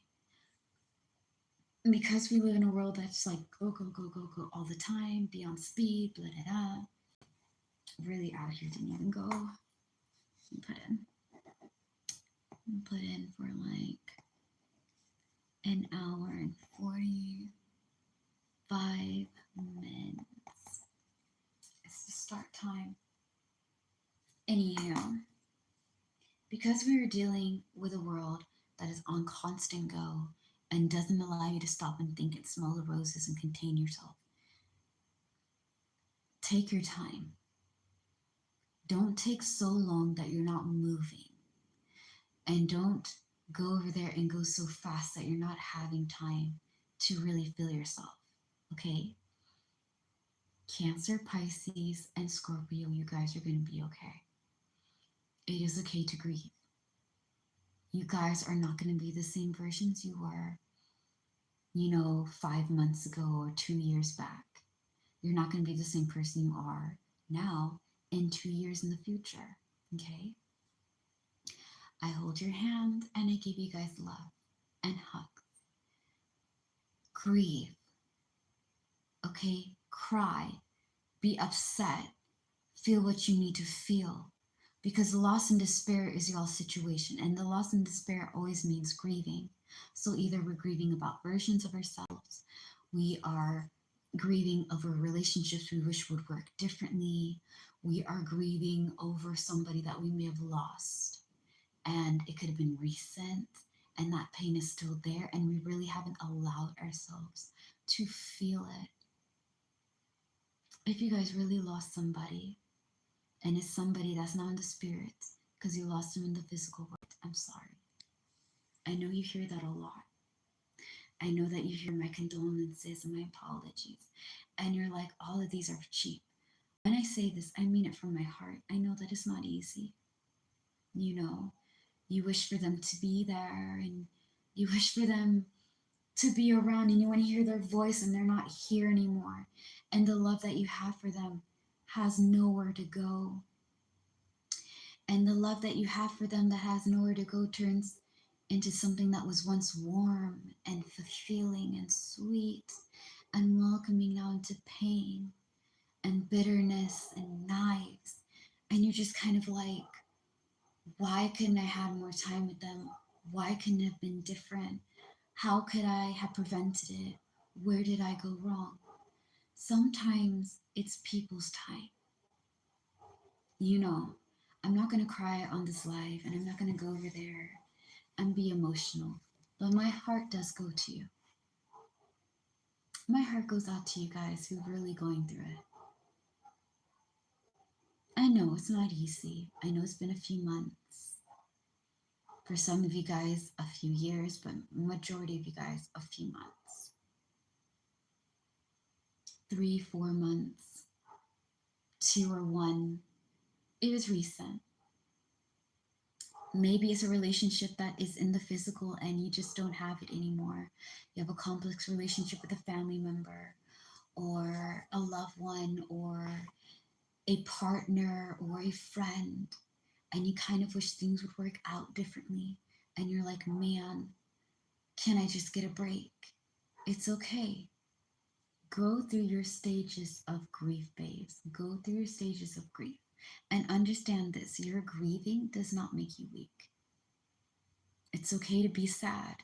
Because we live in a world that's like go, go, go, go, go all the time, be on speed, blah, blah, blah. Really out here didn't even go. Put in for like an hour and 45 minutes. It's the start time. Anyhow, because we are dealing with a world that is on constant go and doesn't allow you to stop and think and smell the roses and contain yourself, take your time. Don't take so long that you're not moving. And don't go over there and go so fast that you're not having time to really feel yourself. Okay? Cancer, Pisces, and Scorpio, you guys are going to be okay. It is okay to grieve. You guys are not going to be the same versions you were, 5 months ago or 2 years back. You're not going to be the same person you are now in 2 years in the future. Okay? I hold your hand and I give you guys love and hugs. Grieve. Okay? Cry. Be upset. Feel what you need to feel. Because loss and despair is y'all's situation. And the loss and despair always means grieving. So either we're grieving about versions of ourselves, we are grieving over relationships we wish would work differently, we are grieving over somebody that we may have lost. And it could have been recent, and that pain is still there, and we really haven't allowed ourselves to feel it. If you guys really lost somebody, and it's somebody that's not in the spirit because you lost them in the physical world, I'm sorry. I know you hear that a lot. I know that you hear my condolences and my apologies, and you're like, all of these are cheap. When I say this, I mean it from my heart. I know that it's not easy. You wish for them to be there, and you wish for them to be around, and you want to hear their voice, and they're not here anymore. And the love that you have for them has nowhere to go. And the love that you have for them that has nowhere to go turns into something that was once warm and fulfilling and sweet and welcoming now into pain and bitterness and knives. And you're just kind of like, why couldn't I have more time with them? Why couldn't it have been different? How could I have prevented it? Where did I go wrong? Sometimes it's people's time. I'm not going to cry on this live, and I'm not going to go over there and be emotional, but my heart does go to you. My heart goes out to you guys who are really going through it. I know it's not easy. I know it's been a few months. For some of you guys, a few years, but majority of you guys, a few months. 3, 4 months, 2 or 1. It was recent. Maybe it's a relationship that is in the physical and you just don't have it anymore. You have a complex relationship with a family member or a loved one or a partner or a friend, and you kind of wish things would work out differently. And you're like, man, can I just get a break? It's okay. Go through your stages of grief, babes. Go through your stages of grief. And understand this, your grieving does not make you weak. It's okay to be sad.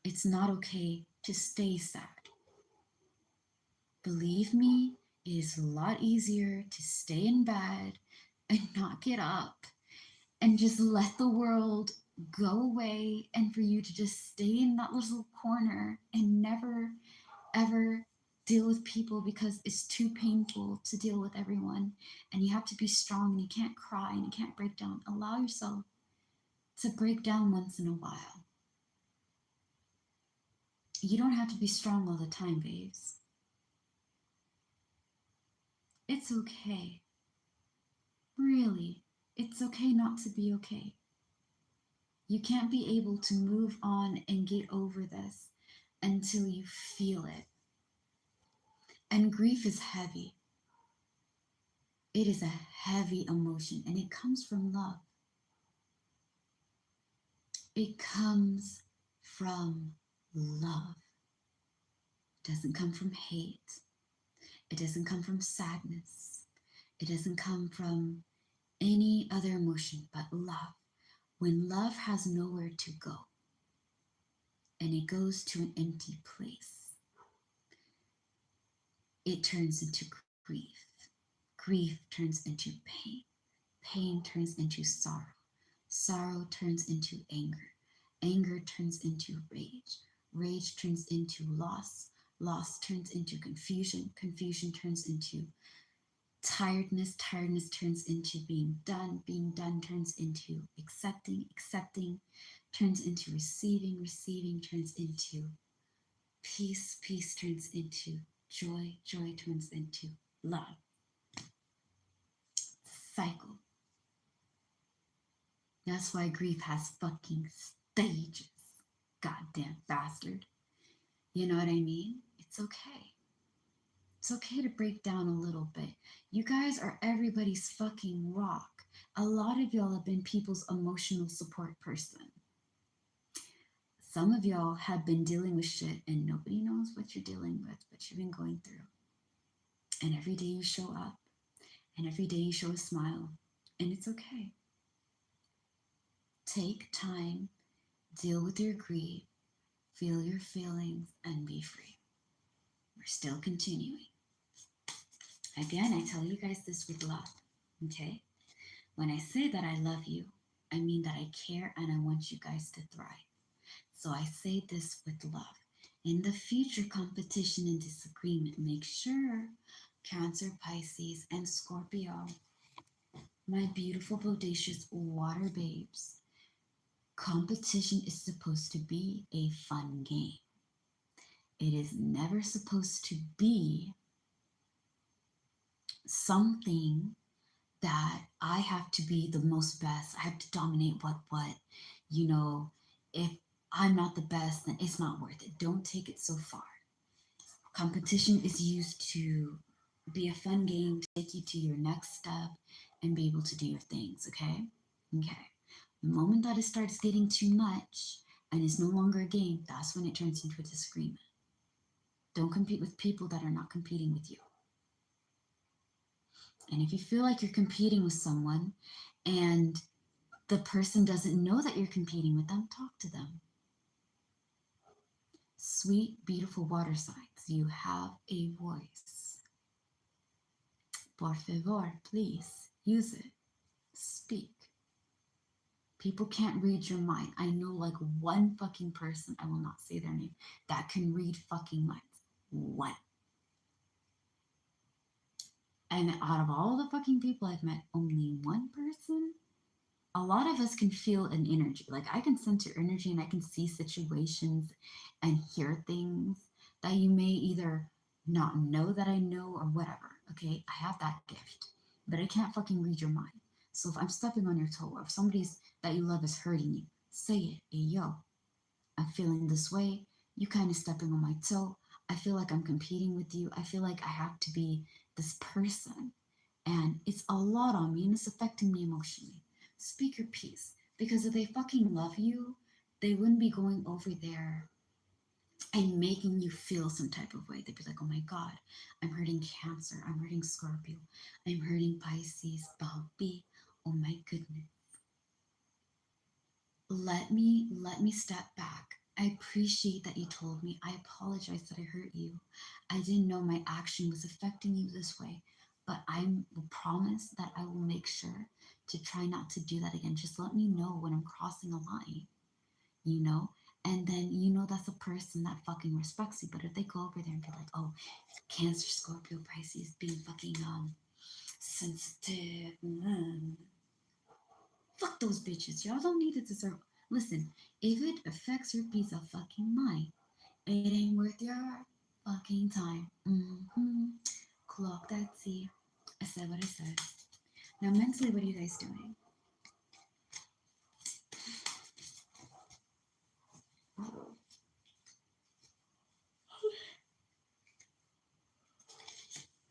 It's not okay to stay sad. Believe me, it is a lot easier to stay in bed and not get up and just let the world go away, and for you to just stay in that little corner and never ever deal with people because it's too painful to deal with everyone. And you have to be strong, and you can't cry, and you can't break down. Allow yourself to break down once in a while. You don't have to be strong all the time, babes. It's okay. Really, it's okay not to be okay. You can't be able to move on and get over this until you feel it. And grief is heavy. It is a heavy emotion, and it comes from love. It comes from love. It doesn't come from hate. It doesn't come from sadness. It doesn't come from any other emotion but love. When love has nowhere to go and it goes to an empty place, it turns into grief. Grief turns into pain. Pain turns into sorrow. Sorrow turns into anger. Anger turns into rage. Rage turns into loss. Loss turns into confusion. Confusion turns into tiredness. Tiredness turns into being done. Being done turns into accepting. Accepting turns into receiving. Receiving turns into peace. Peace turns into joy. Joy turns into love. It's a cycle. That's why grief has fucking stages. Goddamn bastard. You know what I mean? It's okay. It's okay to break down a little bit. You guys are everybody's fucking rock. A lot of y'all have been people's emotional support person. Some of y'all have been dealing with shit and nobody knows what you're dealing with, but you've been going through. And every day you show up, and every day you show a smile, and it's okay. Take time, deal with your grief, feel your feelings, and be free. We're still continuing. Again, I tell you guys this with love, okay? When I say that I love you, I mean that I care and I want you guys to thrive. So I say this with love. In the future competition and disagreement, make sure Cancer, Pisces, and Scorpio, my beautiful, bodacious water babes, competition is supposed to be a fun game. It is never supposed to be something that I have to be the most best. I have to dominate what. You know, if I'm not the best, then it's not worth it. Don't take it so far. Competition is used to be a fun game to take you to your next step and be able to do your things, okay? Okay. The moment that it starts getting too much and is no longer a game, that's when it turns into a disagreement. Don't compete with people that are not competing with you. And if you feel like you're competing with someone and the person doesn't know that you're competing with them, talk to them. Sweet, beautiful water signs, you have a voice. Por favor, please use it. Speak. People can't read your mind. I know like one fucking person, I will not say their name, that can read fucking minds. One. And out of all the fucking people I've met, only one person. A lot of us can feel an energy. Like I can sense your energy and I can see situations and hear things that you may either not know that I know or whatever. Okay, I have that gift, but I can't fucking read your mind. So if I'm stepping on your toe or if somebody's that you love is hurting you, say it. Hey, yo, I'm feeling this way. You kind of stepping on my toe. I feel like I'm competing with you. I feel like I have to be this person. And it's a lot on me and it's affecting me emotionally. Speak your piece. Because if they fucking love you, they wouldn't be going over there and making you feel some type of way. They'd be like, oh my God, I'm hurting Cancer, I'm hurting Scorpio, I'm hurting Pisces, Bobby. Oh my goodness. Let me step back. I appreciate that you told me. I apologize that I hurt you. I didn't know my action was affecting you this way, but I will promise that I will make sure to try not to do that again. Just let me know when I'm crossing a line, you know? And then you know that's a person that fucking respects you. But if they go over there and be like, oh, Cancer, Scorpio, Pisces being fucking sensitive, fuck those bitches. Y'all don't need to deserve. Listen, if it affects your peace of fucking mind, it ain't worth your fucking time. Clock that T. I said what I said. Now, mentally, what are you guys doing?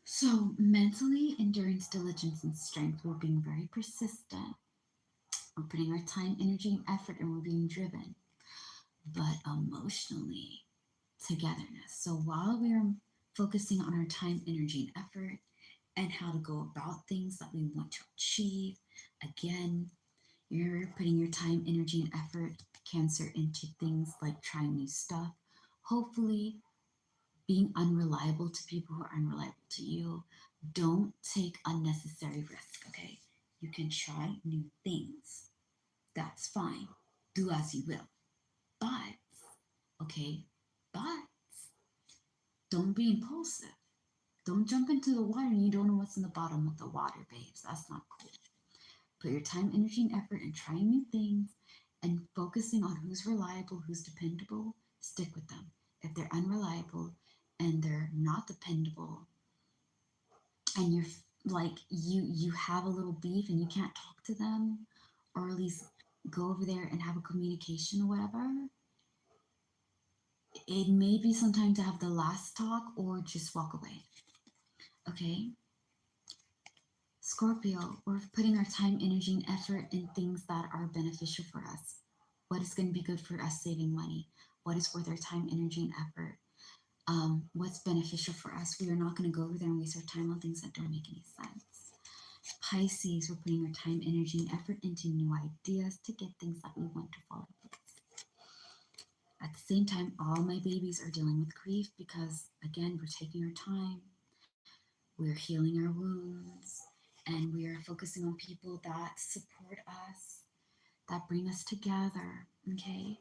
So, mentally, endurance, diligence, and strength. We're being very persistent. We're putting our time, energy, and effort, and we're being driven. But emotionally, togetherness. So, while we're focusing on our time, energy, and effort, and how to go about things that we want to achieve, again, you're putting your time, energy, and effort, Cancer, into things like trying new stuff. Hopefully, being unreliable to people who are unreliable to you. Don't take unnecessary risk, okay? You can try new things. That's fine. Do as you will. But, okay, but don't be impulsive. Don't jump into the water and you don't know what's in the bottom of the water, babes. That's not cool. Put your time, energy, and effort in trying new things and focusing on who's reliable, who's dependable. Stick with them. If they're unreliable and they're not dependable, and you're like you have a little beef and you can't talk to them, or at least go over there and have a communication or whatever, it may be some time to have the last talk or just walk away. Okay, Scorpio, we're putting our time, energy, and effort in things that are beneficial for us. What is going to be good for us saving money? What is worth our time, energy, and effort? What's beneficial for us? We are not going to go over there and waste our time on things that don't make any sense. Pisces, we're putting our time, energy, and effort into new ideas to get things that we want to fall in place. At the same time, all my babies are dealing with grief because, again, we're taking our time, we're healing our wounds, and we are focusing on people that support us, that bring us together, okay?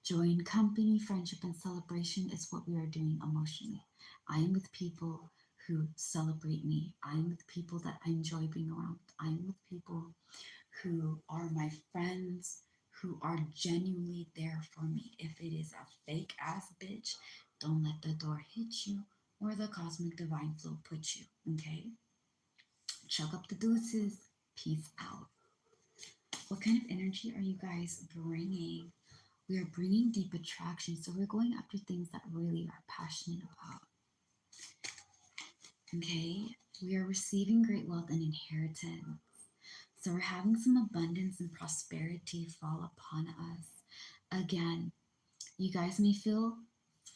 Joy and company, friendship, and celebration is what we are doing emotionally. I am with people who celebrate me. I am with people that I enjoy being around. I am with people who are my friends, who are genuinely there for me. If it is a fake ass bitch, don't let the door hit you or the cosmic divine flow put you, okay? Chuck up the deuces. Peace out. What kind of energy are you guys bringing? We are bringing deep attraction, so we're going after things that really are passionate about. Okay, we are receiving great wealth and inheritance. So we're having some abundance and prosperity fall upon us. Again, you guys may feel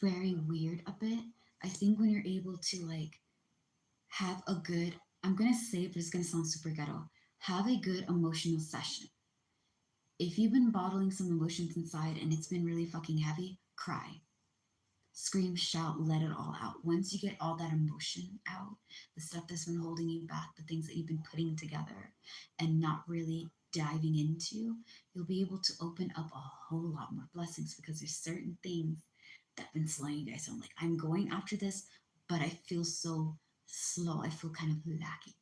very weird a bit. I think when you're able to like have a good, I'm gonna say it, but it's gonna sound super ghetto. Have a good emotional session. If you've been bottling some emotions inside and it's been really fucking heavy, cry. Scream, shout, let it all out. Once you get all that emotion out, the stuff that's been holding you back, the things that you've been putting together and not really diving into, you'll be able to open up a whole lot more blessings because there's certain things that have been slowing you guys down. Like, I'm going after this, but I feel so slow. I feel kind of lacking.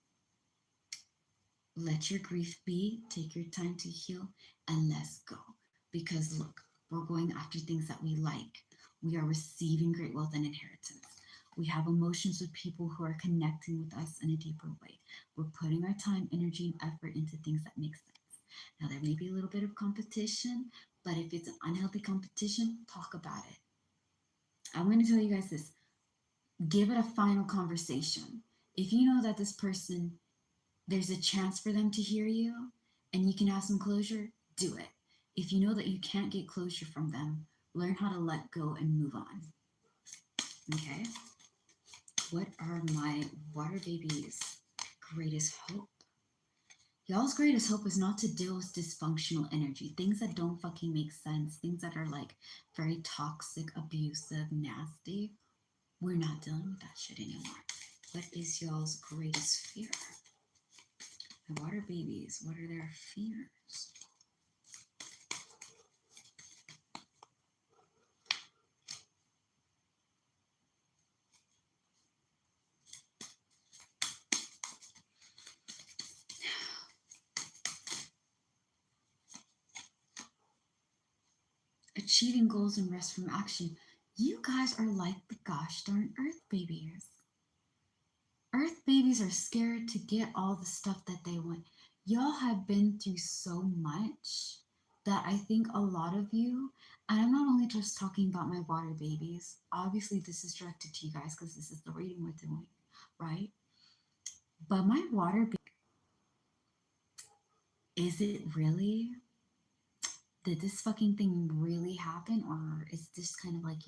Let your grief be, take your time to heal, and let's go. Because look, we're going after things that we like. We are receiving great wealth and inheritance. We have emotions with people who are connecting with us in a deeper way. We're putting our time, energy, and effort into things that make sense. Now, there may be a little bit of competition, but if it's an unhealthy competition, talk about it. I'm going to tell you guys this. Give it a final conversation. If you know that this person, there's a chance for them to hear you and you can have some closure, do it. If you know that you can't get closure from them, Learn how to let go and move on. Okay? What are my water babies' greatest hope? Y'all's greatest hope is not to deal with dysfunctional energy, things that don't fucking make sense, things that are like very toxic, abusive, nasty. We're not dealing with that shit anymore. What is y'all's greatest fear? The water babies, what are their fears? Achieving goals and rest from action. You guys are like the gosh darn earth babies. Earth babies are scared to get all the stuff that they want. Y'all have been through so much that I think a lot of you, and I'm not only just talking about my water babies, obviously this is directed to you guys because this is the reading we're doing, right? But my water baby, is it really? Did this fucking thing really happen? Or is this kind of like,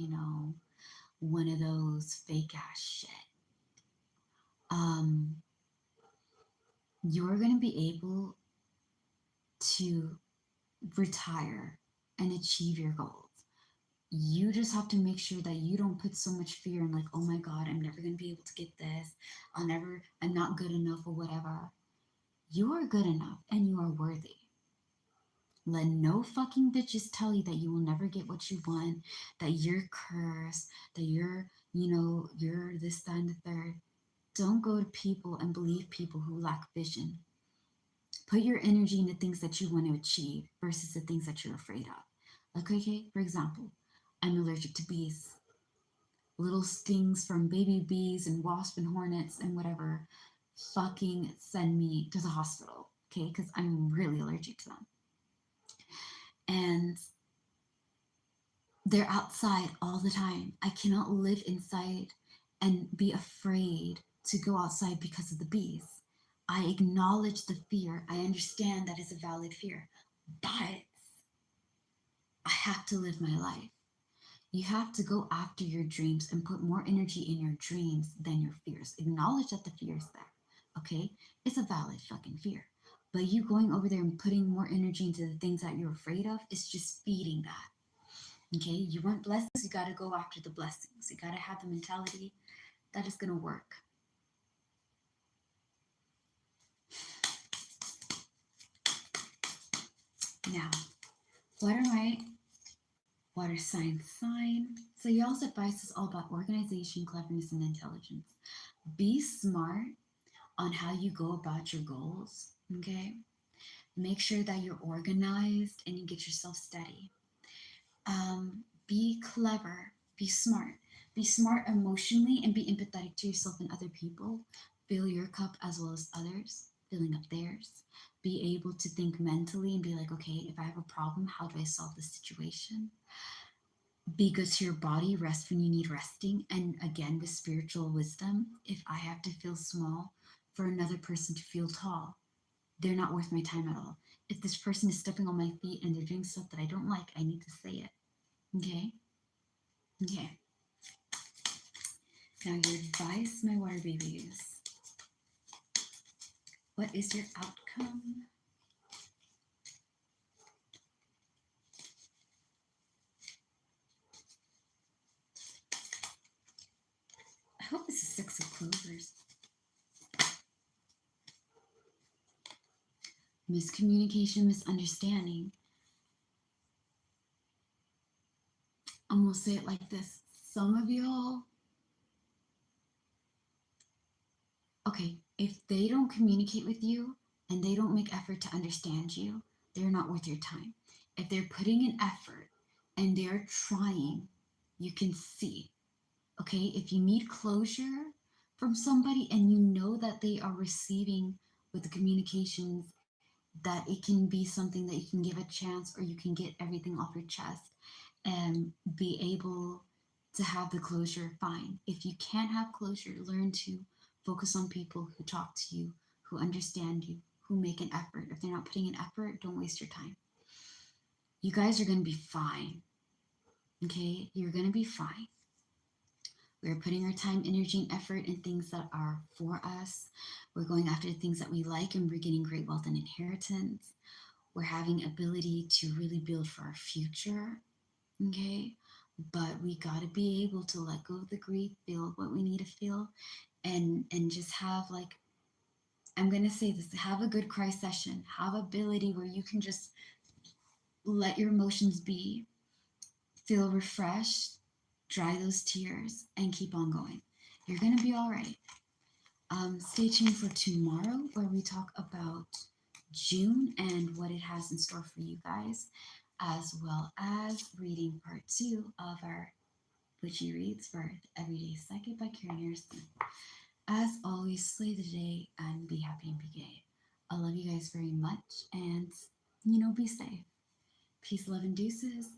one of those fake ass shit? You're going to be able to retire and achieve your goals. You just have to make sure that you don't put so much fear in, like, oh my God, I'm never going to be able to get this. I'm not good enough or whatever. You are good enough and you are worthy. Let no fucking bitches tell you that you will never get what you want, that you're cursed, that you're this, that, and the third. Don't go to people and believe people who lack vision. Put your energy into things that you want to achieve versus the things that you're afraid of. Like, okay, for example, I'm allergic to bees. Little stings from baby bees and wasps and hornets and whatever fucking send me to the hospital, okay? Because I'm really allergic to them. And they're outside all the time. I cannot live inside and be afraid to go outside because of the bees. I acknowledge the fear. I understand that is a valid fear, but I have to live my life. You have to go after your dreams and put more energy in your dreams than your fears. Acknowledge that the fear is there, okay? It's a valid fucking fear. But you going over there and putting more energy into the things that you're afraid of is just feeding that. Okay, you want blessings, you got to go after the blessings. You got to have the mentality that is going to work. Now, what are my water sign? So y'all's advice is all about organization, cleverness, and intelligence. Be smart on how you go about your goals, okay? Make sure that you're organized and you get yourself steady. Be clever, be smart. Be smart emotionally and be empathetic to yourself and other people. Fill your cup as well as others, filling up theirs. Be able to think mentally and be like, okay, if I have a problem, how do I solve the situation? Be good to your body, rest when you need resting. And again, with spiritual wisdom, if I have to feel small for another person to feel tall, they're not worth my time at all. If this person is stepping on my feet and they're doing stuff that I don't like, I need to say it. Okay? Okay. Now your advice, my water babies. What is your outcome? I hope this is 6 of clovers. Miscommunication, misunderstanding. I'm gonna say it like this. Some of y'all, okay, if they don't communicate with you and they don't make effort to understand you, they're not worth your time. If they're putting in effort and they're trying, you can see. Okay, if you need closure from somebody and you know that they are receiving with the communications, that it can be something that you can give a chance or you can get everything off your chest and be able to have the closure, fine. If you can't have closure, learn to focus on people who talk to you, who understand you, who make an effort. If they're not putting in effort, don't waste your time. You guys are going to be fine. Okay, you're gonna be fine. We're putting our time, energy, and effort in things that are for us. We're going after the things that we like, and we're getting great wealth and inheritance. We're having ability to really build for our future. Okay, but we got to be able to let go of the grief, feel what we need to feel, and just have, like, I'm gonna say this, have a good cry session, have ability where you can just let your emotions be, feel refreshed, dry those tears, and keep on going. You're gonna be all right. Stay tuned for tomorrow, where we talk about June and what it has in store for you guys, as well as reading part 2 of our Butchie Reads for Everyday Psychic by Karen Harrison. As always, slay the day and be happy and be gay. I love you guys very much, and be safe. Peace, love, and deuces.